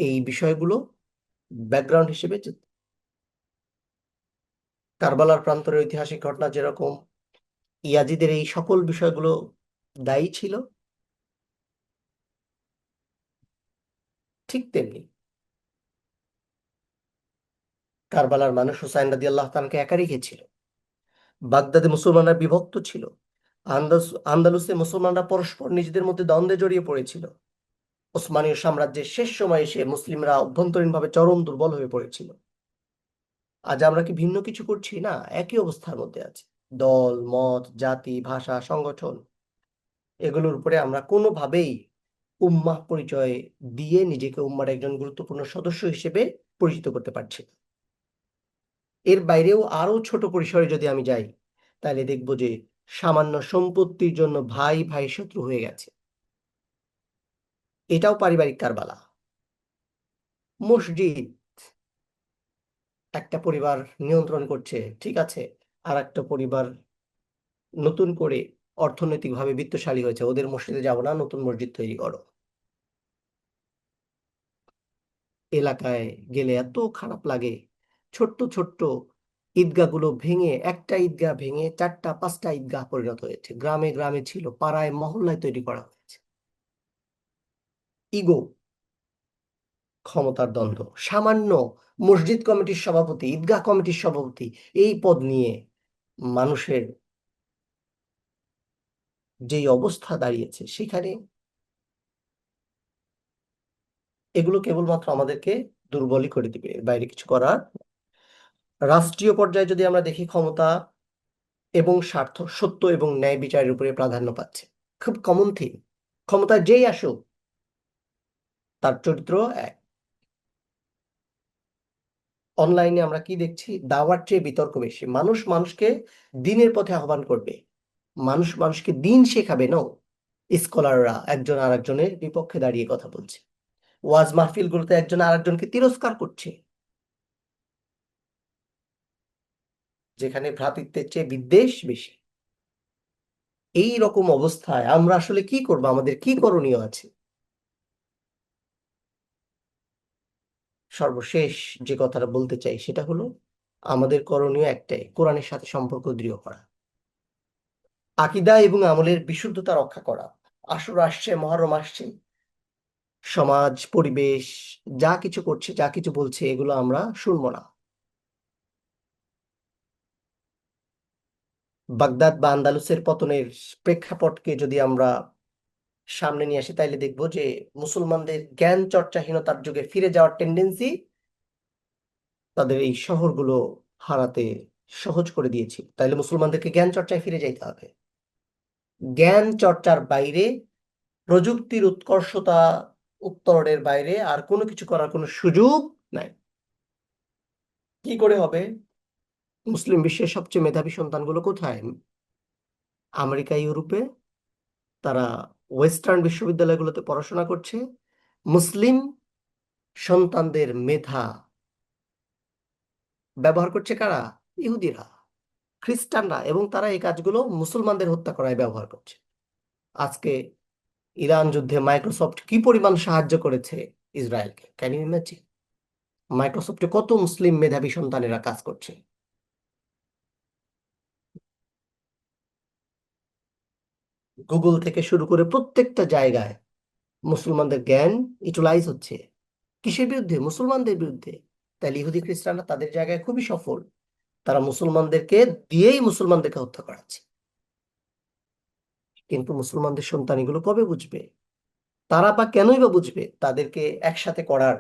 S1: এই বিষয়গুলো ব্যাকগ্রাউন্ড হিসেবে কারবালার প্রান্তরের ঐতিহাসিক ঘটনা যেরকম ইয়াজিদের এই সকল বিষয়গুলো দায়ী ছিল, ঠিক তেমনি কারবালার মানুষ হুসাইন রাদিয়াল্লাহু তাআলাকে একা রেখেছিল। বাগদাদে মুসলমানরা বিভক্ত ছিল। আন্দালুসে মুসলমানরা পরস্পর নিজেদের মধ্যে দ্বন্দ্বে জড়িয়ে পড়েছিল। ওসমানীয় সাম্রাজ্যের শেষ সময়ে এসে মুসলিমরা অভ্যন্তরীণভাবে চরম দুর্বল হয়ে পড়েছিল। আজ আমরা কি ভিন্ন কিছু করছি? না, একই অবস্থার মধ্যে আছি। দল, মত, জাতি, ভাষা, সংগঠন, এগুলোর উপরে আমরা কোনোভাবেই উম্মাহ পরিচয় দিয়ে নিজেকে উম্মার একজন গুরুত্বপূর্ণ সদস্য হিসেবে পরিচিত করতে পারছি না। এর বাইরেও আরো ছোট পরিসরে যদি আমি যাই, তাহলে দেখবো যে সামান্য সম্পত্তির জন্য ভাই ভাই শত্রু হয়ে গেছে। এটাও পারিবারিক কারবালা। মসজিদ একটা পরিবার নিয়ন্ত্রণ করছে, ঠিক আছে, আর একটা পরিবার নতুন করে অর্থনৈতিকভাবে বিত্তশালী হয়েছে, ওদের মসজিদে যাবো না, নতুন মসজিদ তৈরি করো। এলাকায় গেলে এত খারাপ লাগে। ছোট্ট ছোট্ট ঈদগাহগুলো ভেঙে, একটা ঈদগাহ ভেঙে 4টা 5টা ঈদগাহ পরিণত হয়েছে। গ্রামে গ্রামে ছিল, পাড়ায় মহল্লায় তৈরি করা হয়েছে। ইগো, ক্ষমতার দ্বন্দ্ব। সামান্য মসজিদ কমিটির সভাপতি, ঈদগাহ কমিটির সভাপতি, এই পদ নিয়ে মানুষের যেই অবস্থা দাঁড়িয়েছে, সেখানে এগুলো কেবলমাত্র আমাদেরকে দুর্বলই করে দিবে, এর বাইরে কিছু করার। রাষ্ট্রীয় পর্যায়ে যদি আমরা দেখি, ক্ষমতা এবং স্বার্থ, সত্য এবং ন্যায় বিচারের উপরে প্রাধান্য পাচ্ছে। খুব কমন থিম। ক্ষমতায় যেই আসুক, তার চরিত্র এক। অনলাইনে আমরা কি দেখছি? দাওয়ার চেয়ে বিতর্ক বেশি। মানুষ মানুষকে দিনের পথে আহ্বান করবে, মানুষ মানুষকে দিন শেখাবে। না, স্কলাররা একজন আরেকজনের বিপক্ষে দাঁড়িয়ে কথা বলছে, ওয়াজ মাহফিল গুলোতে একজন আরেকজনকে তিরস্কার করছে, যেখানে ভ্রাতৃত্বের চেয়ে বিদ্বেষ বেশি। এই রকম অবস্থায় আমরা আসলে কি করব? আমাদের কি করণীয় আছে? সর্বশেষ যে কথাটা বলতে চাই সেটা হলো, আমাদের করণীয় একটাই, কোরআনের সাথে সম্পর্ক দৃঢ় করা, আকীদা এবং আমলের বিশুদ্ধতা রক্ষা করা। আশুরা আসছে, মহরম আসছে, সমাজ পরিবেশ যা কিছু করছে, যা কিছু বলছে, এগুলো আমরা শুনবো না। বাগদাদ বা আন্দালুসের পতনের প্রেক্ষাপটকে যদি আমরা সামনে নিয়ে আসি, তাইলে দেখবো যে মুসলমানদের জ্ঞান চর্চাহীনতার যুগে ফিরে যাওয়ার টেন্ডেন্সি তাদের এই শহরগুলো হারাতে সহজ করে দিয়েছি। তাইলে মুসলমানদেরকে জ্ঞান চর্চায় ফিরে যাইতে হবে। জ্ঞান চর্চার বাইরে, প্রযুক্তির উৎকর্ষতা উত্তরণের বাইরে আর কোনো কিছু করার কোনো সুযোগ নাই। কি করে হবে? মুসলিম বিশ্বের সবচেয়ে মেধাবী সন্তানগুলো কোথায়? আমেরিকা, ইউরোপে। তারা ওয়েস্টার্ন বিশ্ববিদ্যালয়গুলোতে পড়াশোনা করছে। মুসলিম সন্তানদের মেধা ব্যবহার করছে কারা? ইহুদিরা, খ্রিস্টানরা, এবং তারা এই কাজগুলো মুসলমানদের হত্যা করায় ব্যবহার করছে। আজকে ইরান যুদ্ধে মাইক্রোসফট কি পরিমাণ সাহায্য করেছে ইসরায়েলকে, ক্যান ইউ ইমাজিন? মাইক্রোসফটে কত মুসলিম মেধাবী সন্তানেরা কাজ করছে। গুগল থেকে শুরু করে প্রত্যেকটা জায়গায় মুসলমানদের জ্ঞান ইউটিলাইজ হচ্ছে। কিসের বিরুদ্ধে? মুসলমানদের বিরুদ্ধে। তাহলে ইহুদি খ্রিস্টানরা তাদের জায়গায় খুবই সফল, তারা মুসলমানদেরকে দিয়েই মুসলমানদেরকে হত্যা করাচ্ছে। কিন্তু মুসলমানদের সন্তান এগুলো কবে বুঝবে? তারা বা কেনই বা বুঝবে? তাদেরকে একসাথে করার,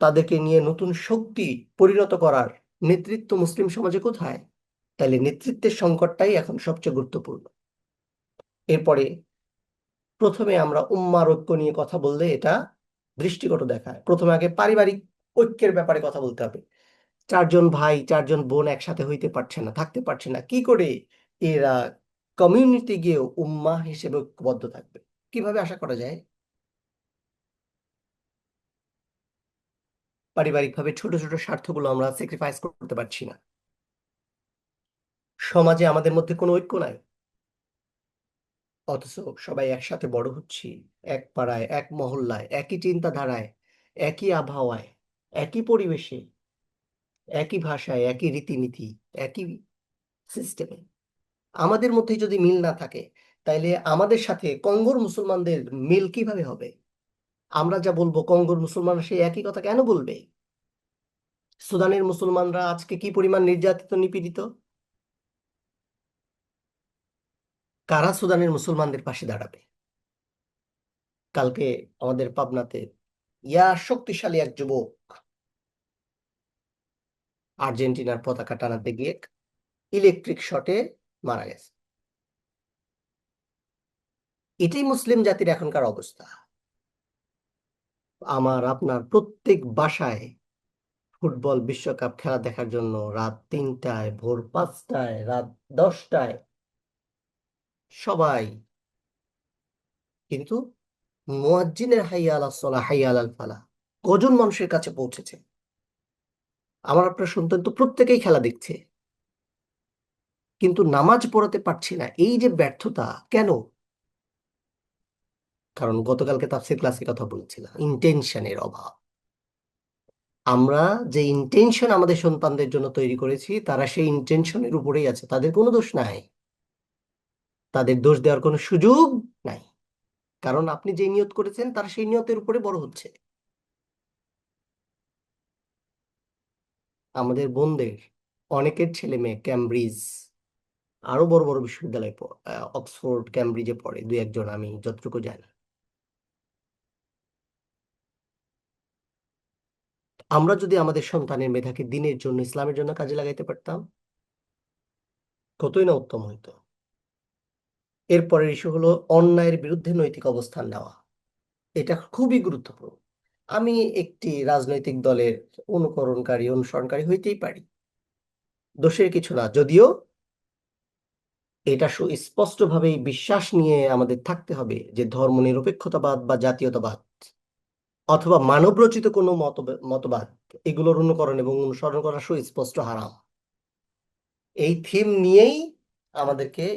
S1: তাদেরকে নিয়ে নতুন শক্তি পরিণত করার নেতৃত্ব মুসলিম সমাজে কোথায়? তাহলে নেতৃত্বের সংকটটাই এখন সবচেয়ে গুরুত্বপূর্ণ। এরপরে প্রথমে আমরা উম্মার ঐক্য নিয়ে কথা বললে এটা দৃষ্টিকট দেখায়। প্রথমে আগে পারিবারিক ঐক্যের ব্যাপারে কথা বলতে হবে। চারজন ভাই, চারজন বোন একসাথে হইতে পারছে না, থাকতে পারছে না, কি করে এরা কমিউনিটি গিয়েও উম্মাহ হিসেবে ঐক্যবদ্ধ থাকবে? কিভাবে আশা করা যায়? পারিবারিকভাবে ছোট ছোট স্বার্থগুলো আমরা স্যাক্রিফাইস করতে পারছি না। সমাজে আমাদের মধ্যে কোনো ঐক্য নাই, অথচ সবাই একসাথে বড় হচ্ছি, এক পাড়ায়, এক মহল্লায়, একই চিন্তাধারায়, একই আবহাওয়ায়, একই পরিবেশে, একই ভাষায়, একই রীতিনীতি, একই সিস্টেমে। আমাদের মধ্যে যদি মিল না থাকে, তাইলে আমাদের সাথে কঙ্গোর মুসলমানদের মিল কিভাবে হবে? আমরা যা বলবো কঙ্গোর মুসলমানরা সেই একই কথা কেন বলবে? সুদানের মুসলমানরা আজকে কি পরিমাণ নির্যাতিত, নিপীড়িত? কারা সুদানের মুসলমানদের পাশে দাঁড়াবে? কালকে আমাদের পাবনাতে শক্তিশালী এক যুবক আর্জেন্টিনার পতাকা টানাতে গিয়ে ইলেকট্রিক শটে মারা গেছে। এটাই মুসলিম জাতির এখনকার অবস্থা। আমার আপনার প্রত্যেক বাসায় ফুটবল বিশ্বকাপ খেলা দেখার জন্য রাত 3টায়, ভোর 5টায়, রাত 10টায় সবাই, কিন্তু মুয়াজ্জিনের হাইয়া আলাস সালাহ, হাইয়া আলাল ফালাহ কজন মানুষের কাছে পৌঁছেছে? আমার আপনার সন্তান তো প্রত্যেকেই খেলা দেখছে, কিন্তু নামাজ পড়াতে পারছি না। এই যে ব্যর্থতা, কেন? কারণ গতকালকে তাফসীর ক্লাসে কথা বলেছিলাম, ইন্টেনশনের অভাব। আমরা যে ইন্টেনশন আমাদের সন্তানদের জন্য তৈরি করেছি, তারা সেই ইন্টেনশনের উপরেই আছে, তাদের কোনো দোষ নাই, তাদের দোষ দেওয়ার কোনো সুযোগ নাই। কারণ আপনি যে নিয়ত করেছেন তারা সেই নিয়তের উপরে বড় হচ্ছে। আমাদের বোনদের অনেকের ছেলে মেয়ে ক্যামব্রিজ, আরো বড় বড় বিশ্ববিদ্যালয়ে অক্সফোর্ড, ক্যামব্রিজে পড়ে, দুই একজন, আমি যতটুকু জানি। আমরা যদি আমাদের সন্তানের মেধাকে দিনের জন্য, ইসলামের জন্য কাজে লাগাইতে পারতাম, কতই না উত্তম হইতো। এরপরের ইস্যু হলো অন্যায়ের বিরুদ্ধে নৈতিক অবস্থান নেওয়া। এটা খুবই গুরুত্বপূর্ণ। আমি একটি রাজনৈতিক দলের অনুকরণকারী অনুসরণকারী হইতেই পারি, দোষের কিছু না। যদিও এটা সুস্পষ্টভাবেই বিশ্বাস নিয়ে আমাদের থাকতে হবে যে ধর্মনিরপেক্ষতাবাদ বা জাতীয়তাবাদ অথবা মানবরচিত কোনো মতবাদ, এগুলোর অনুকরণ এবং অনুসরণ করা সুস্পষ্ট হারাম। এই থিম নিয়েই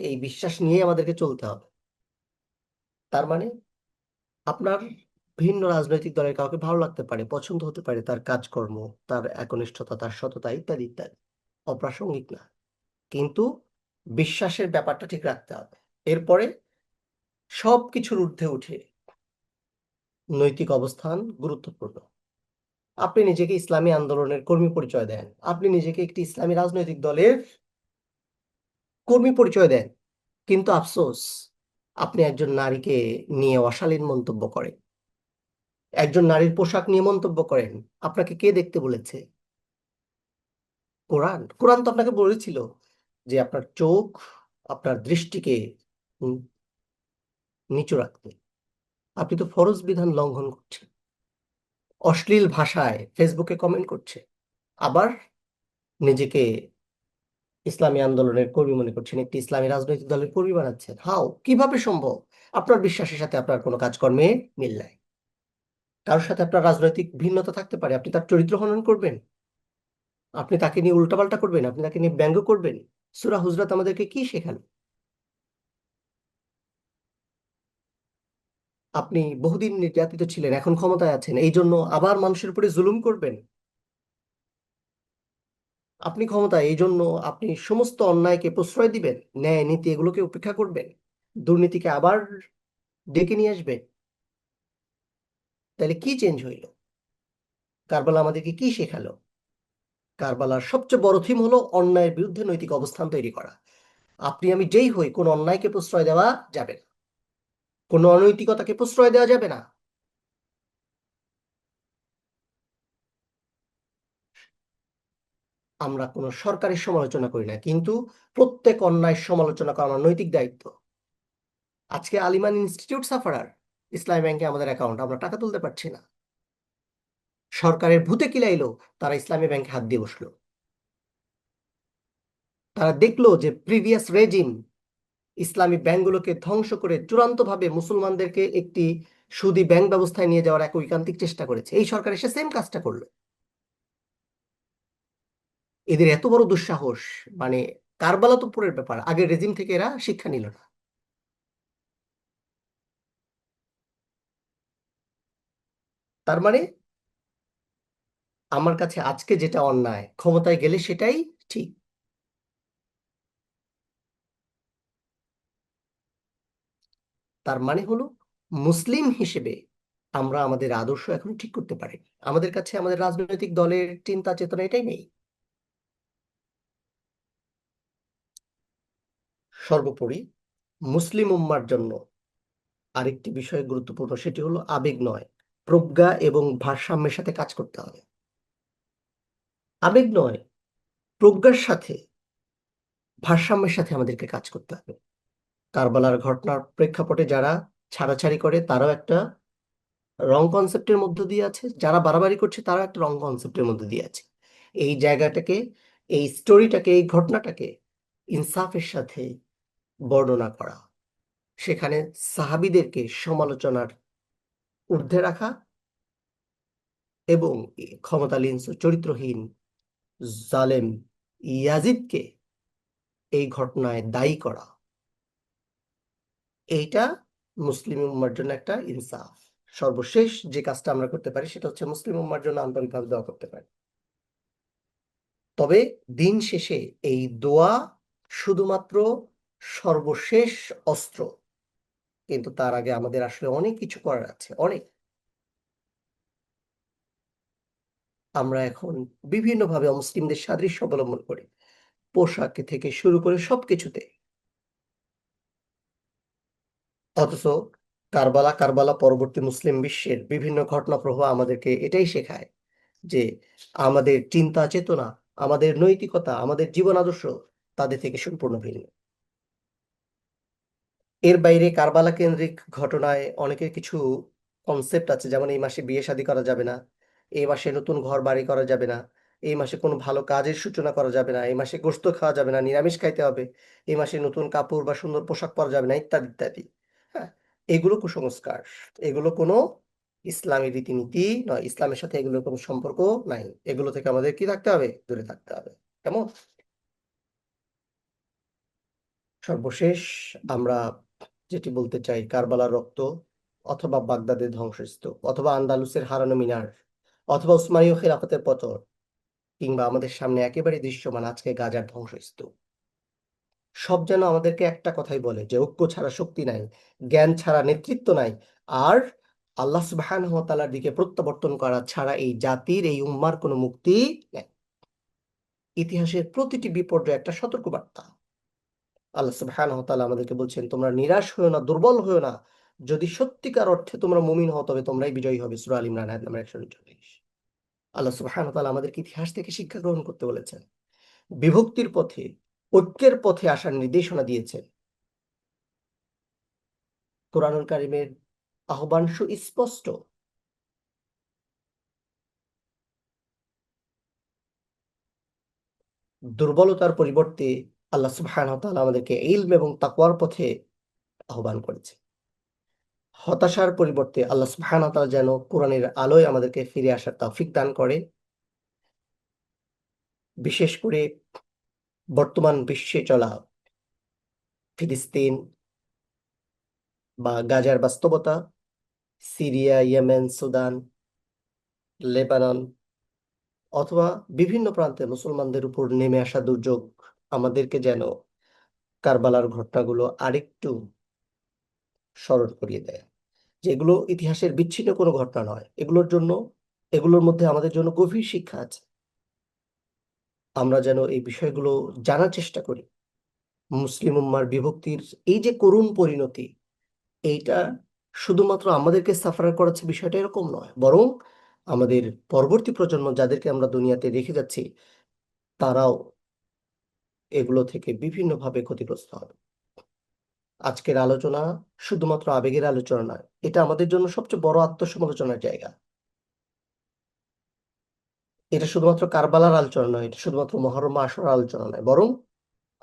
S1: এই বিশ্বাস নিয়েই আমাদেরকে চলতে হবে। তার মানে আপনার ভিন্ন রাজনৈতিক দলের কাউকে ভালো লাগতে পারে, পছন্দ হতে পারে, তার কাজকর্ম, তার একনিষ্ঠতা, তার সততা ইত্যাদি ইত্যাদি, অপ্রাসঙ্গিক না। কিন্তু বিশ্বাসের ব্যাপারটা ঠিক রাখতে হবে। এরপরে সবকিছুর ঊর্ধ্বে উঠে নৈতিক অবস্থান গুরুত্বপূর্ণ। আপনি নিজেকে ইসলামী আন্দোলনের কর্মী পরিচয় দেন, আপনি নিজেকে একটি ইসলামী রাজনৈতিক দলের কর্মী পরিচয় দেন, কিন্তু আফসোস, আপনি একজন নারীকে নিয়ে অশালীন মন্তব্য করেন, একজন নারীর পোশাক নিয়ে মন্তব্য করেন। আপনাকে কে দেখতে বলেছে? কোরআন? কোরআন তো আপনাকে বলেছিল যে আপনার চোখ, আপনার দৃষ্টিকে উম, নিচু রাখতে। আপনি তো ফরজ বিধান লঙ্ঘন করছেন, অশ্লীল ভাষায় ফেসবুকে কমেন্ট করছে, আবার নিজেকে ইসলামী আন্দোলনের কর্মী মনে করছেন, একটি ইসলামী রাজনৈতিক দলের কর্মী বানাচ্ছেন। হাও, কিভাবে সম্ভব? আপনার বিশ্বাসের সাথে আপনার কোনো কাজকর্মে মিল নাই। কারোর সাথে আপনার রাজনৈতিক ভিন্নতা থাকতে পারে, আপনি তার চরিত্র হনন করবেন, আপনি তাকে নিয়ে উল্টাপাল্টা করবেন, আপনি তাকে নিয়ে ব্যঙ্গ করবেন। সূরা হুজরাত আমাদেরকে কি শেখানো? আপনি বহুদিন নির্যাতিত ছিলেন, এখন ক্ষমতায় আছেন, এই জন্য আবার মানুষের উপরে জুলুম করবেন? আপনি ক্ষমতায়, এই জন্য আপনি সমস্ত অন্যায়কে প্রশ্রয় দিবেন, ন্যায় নীতি এগুলোকে উপেক্ষা করবেন, দুর্নীতিকে আবার ডেকে নিয়ে আসবেন? তাহলে কি চেঞ্জ হইল? কারবালা আমাদেরকে কি শেখালো? কারবালার সবচেয়ে বড় থিম হলো অন্যায়ের বিরুদ্ধে নৈতিক অবস্থান তৈরি করা। আপনি আমি যেই হই, কোন অন্যায়কে প্রশ্রয় দেওয়া যাবে না, কোনো অনৈতিকতাকে প্রশ্রয় দেওয়া যাবে না। আমরা কোনো সরকারের সমালোচনা করি না, কিন্তু প্রত্যেক অন্যায় সমালোচনা করা আমার নৈতিক দায়িত্ব। আজকে আলিমান ইনস্টিটিউট সাফারার, ইসলামী ব্যাংকে আমাদের অ্যাকাউন্ট, আমরা টাকা তুলতে পারছি না। সরকারের ভূতে কিলাইলো, তারা ইসলামী ব্যাংকে হাত দিয়ে বসলো। তারা দেখলো যে প্রিভিয়াস রেজিম ইসলামী ব্যাংকগুলোকে ধ্বংস করে চূড়ান্তভাবে মুসলমানদেরকে একটি সুদী ব্যাংক ব্যবস্থায় নিয়ে যাওয়ার এক ঐকান্তিক চেষ্টা করেছে। এই সরকার এসে সেম কাজটা করলো। এদের এত বড় দুঃসাহস! মানে কারবালা তো পরের ব্যাপার, আগের রেজিম থেকে এরা শিক্ষা নিল না। তার মানে আমার কাছে আজকে যেটা অন্যায়, ক্ষমতায় গেলে সেটাই ঠিক। তার মানে হলো, মুসলিম হিসেবে আমরা আমাদের আদর্শ এখন ঠিক করতে পারি। আমাদের কাছে আমাদের রাজনৈতিক দলের চিন্তা চেতনা এটাই নেই। সর্বোপরি মুসলিম উম্মার জন্য আরেকটি বিষয় গুরুত্বপূর্ণ, সেটি হলো আবেগ নয়, প্রজ্ঞা এবং ভারসাম্যের সাথে কাজ করতে হবে। আবেগ নয়, প্রজ্ঞার সাথে, ভারসাম্যের সাথে আমাদেরকে কাজ করতে হবে। কারবালার ঘটনার প্রেক্ষাপটে যারা ছাড়াছাড়ি করে তারাও একটা রং কনসেপ্টের মধ্য দিয়ে আছে, যারা বাড়াবাড়ি করছে তারাও একটা রং কনসেপ্টের মধ্য দিয়ে আছে। এই জায়গাটাকে, এই স্টোরিটাকে, এই ঘটনাটাকে ইনসাফের সাথে বর্ণনা করা, সেখানে সাহাবীদেরকে সমালোচনার ঊর্ধ্বে রাখা এবং ক্ষমতালীন চরিত্রহীন জালেম ইয়াজিদকে এই ঘটনায় দায়ী করা, এইটা মুসলিম উম্মার জন্য একটা ইনসাফ। সর্বশেষ যে কাজটা আমরা করতে পারি সেটা হচ্ছে মুসলিম উম্মার জন্য আন্তরিকভাবে দোয়া করতে পারি। তবে দিন শেষে এই দোয়া শুধুমাত্র সর্বশেষ অস্ত্র, কিন্তু তার আগে আমাদের আসলে অনেক কিছু করার আছে, অনেক। আমরা এখন বিভিন্নভাবে অমুসলিমদের সাদৃশ্য অবলম্বন করি, পোশাক থেকে শুরু করে সবকিছুতে। অথচ কারবালা, কারবালা পরবর্তী মুসলিম বিশ্বের বিভিন্ন ঘটনা প্রবাহ আমাদেরকে এটাই শেখায় যে আমাদের চিন্তা চেতনা, আমাদের নৈতিকতা, আমাদের জীবন আদর্শ তাদের থেকে সম্পূর্ণ ভিন্ন। এর বাইরে কারবালা কেন্দ্রিক ঘটনায় অনেকে কিছু কনসেপ্ট আছে, যেমন এই মাসে বিয়ে শাদী করা যাবে না, এই মাসে নতুন ঘর বাড়ি করা যাবে না, এই মাসে কোনো ভালো কাজের সূচনা করা যাবে না, এই মাসে গোশত খাওয়া যাবে না, নিরামিষ খাইতে হবে, এই মাসে নতুন কাপড় বা সুন্দর পোশাক পরা যাবে না, ইত্যাদি ইত্যাদি। হ্যাঁ, এগুলো কুসংস্কার, এগুলো কোনো ইসলামী রীতিনীতি নয়, ইসলামের সাথে এগুলোর কোনো সম্পর্ক নাই। এগুলো থেকে আমাদের কি থাকতে হবে? দূরে থাকতে হবে। কেমন? সর্বশেষ আমরা যেটি বলতে চাই, কারবালার রক্ত অথবা বাগদাদের ধ্বংসস্তূপ অথবা আন্দালুসের হারানো মিনার অথবা উসমানীয় খেলাফতের পতন কিংবা আমাদের সামনে একেবারে দৃশ্যমান আজকে গাজার ধ্বংসস্তূপ, সব যেন আমাদেরকে একটা কথাই বলে যে ঐক্য ছাড়া শক্তি নাই, জ্ঞান ছাড়া নেতৃত্ব নাই, আর আল্লাহ সুবহানাহু ওয়া তাআলার দিকে প্রত্যাবর্তন করা ছাড়া এই জাতির, এই উম্মার কোনো মুক্তি নেই। ইতিহাসের প্রতিটি বিপর্যয় একটা সতর্কবার্তা। আল্লাহ সুবহানাহু ওয়া তাআলা আমাদেরকে বলছেন, তোমরা নিরাশ হও না, দুর্বল হও না, যদি সত্যিকার অর্থে তোমরা মুমিন হও তবে তোমরাই বিজয়ী হবে। সূরা আল ইমরান আয়াত নাম্বার 149। আল্লাহ সুবহানাহু ওয়া তাআলা আমাদেরকে ইতিহাস থেকে শিক্ষা গ্রহণ করতে বলেছেন, বিভক্তির পথে, ঐক্যের পথে আসার নির্দেশনা দিয়েছেন। কোরআনুল কারীমের আহ্বান সুস্পষ্ট। দুর্বলতার পরিবর্তে আল্লাহ সুবহানাহু ওয়া তাআলা আমাদেরকে ইলম এবং তাকওয়ার পথে আহ্বান করেছে। হতাশার পরিবর্তে আল্লাহ সুবহানাহু ওয়া তাআলা যেন কোরআনের আলোয় আমাদেরকে ফিরে আসার তৌফিক দান করে। বিশেষ করে বর্তমান বিশ্বে চলা ফিলিস্তিন বা গাজার বাস্তবতা, সিরিয়া, ইয়েমেন, সুদান, লেবানন অথবা বিভিন্ন প্রান্তে মুসলমানদের উপর নেমে আসা দুর্যোগ আমাদেরকে যেন কারবালার ঘটনাগুলো আরেকটু স্মরণ করিয়ে দেয়, যে এগুলো ইতিহাসের বিচ্ছিন্ন কোনো ঘটনা নয়, এগুলোর মধ্যে আমাদের জন্য গভীর শিক্ষা আছে। আমরা যেন এই বিষয়গুলো জানার চেষ্টা করি। মুসলিম উম্মার বিভক্তির এই যে করুণ পরিণতি, এইটা শুধুমাত্র আমাদেরকে সাফার করাচ্ছে বিষয়টা এরকম নয়, বরং আমাদের পরবর্তী প্রজন্ম যাদেরকে আমরা দুনিয়াতে রেখে যাচ্ছি, তারাও এগুলো থেকে বিভিন্নভাবে ক্ষতিগ্রস্ত হবে। আজকের আলোচনা শুধুমাত্র আবেগের আলোচনা নয়, এটা আমাদের জন্য সবচেয়ে বড় আত্মসমালোচনার জায়গা। এটা শুধুমাত্র কারবালার আলোচনা নয়, এটা শুধুমাত্র মুহররম আশুরার আলোচনা নয়, বরং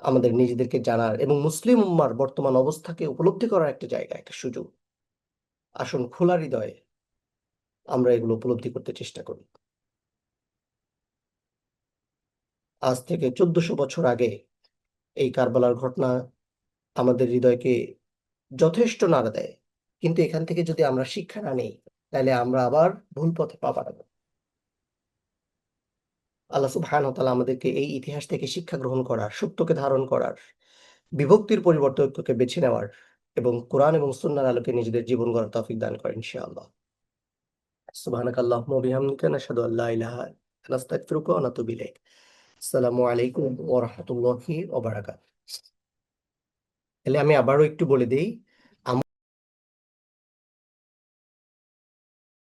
S1: আমাদের নিজেদেরকে জানার এবং মুসলিম উম্মার বর্তমান অবস্থাকে উপলব্ধি করার একটা জায়গা, একটা সুযোগ। আসুন খোলা হৃদয়ে আমরা এগুলো উপলব্ধি করতে চেষ্টা করি। আজ থেকে 1400 বছর আগে এই কারবালার ঘটনা আমাদের হৃদয়কে যথেষ্ট নাড়া দেয়, কিন্তু এখান থেকে যদি আমরা শিক্ষা না নেই, তাহলে আমরা আবার ভুল পথে পা বাড়াবো। আল্লাহ সুবহানাহু ওয়া তাআলা আমাদেরকে এই ইতিহাস থেকে শিক্ষা গ্রহণ করার, সত্যকে ধারণ করার, বিভক্তির পরিবর্তে ঐক্যকে বেছে নেওয়ার এবং কোরআন এবং সুন্নাহর আলোকে নিজেদের জীবন গড়ার তৌফিক দান করেন ইনশাআল্লাহ। সুবহানাকাল্লাহুম্মা ওয়া বিহামদিকা নাশহাদু আল্লা ইলাহা ইল্লা আনতা নাস্তাগফিরুকা ওয়া নাতুবু ইলাইক। আসসালামু আলাইকুম ওয়া রাহমাতুল্লাহি ওয়া বারাকাতুহু। তাহলে আমি আবারও একটু বলে দেই,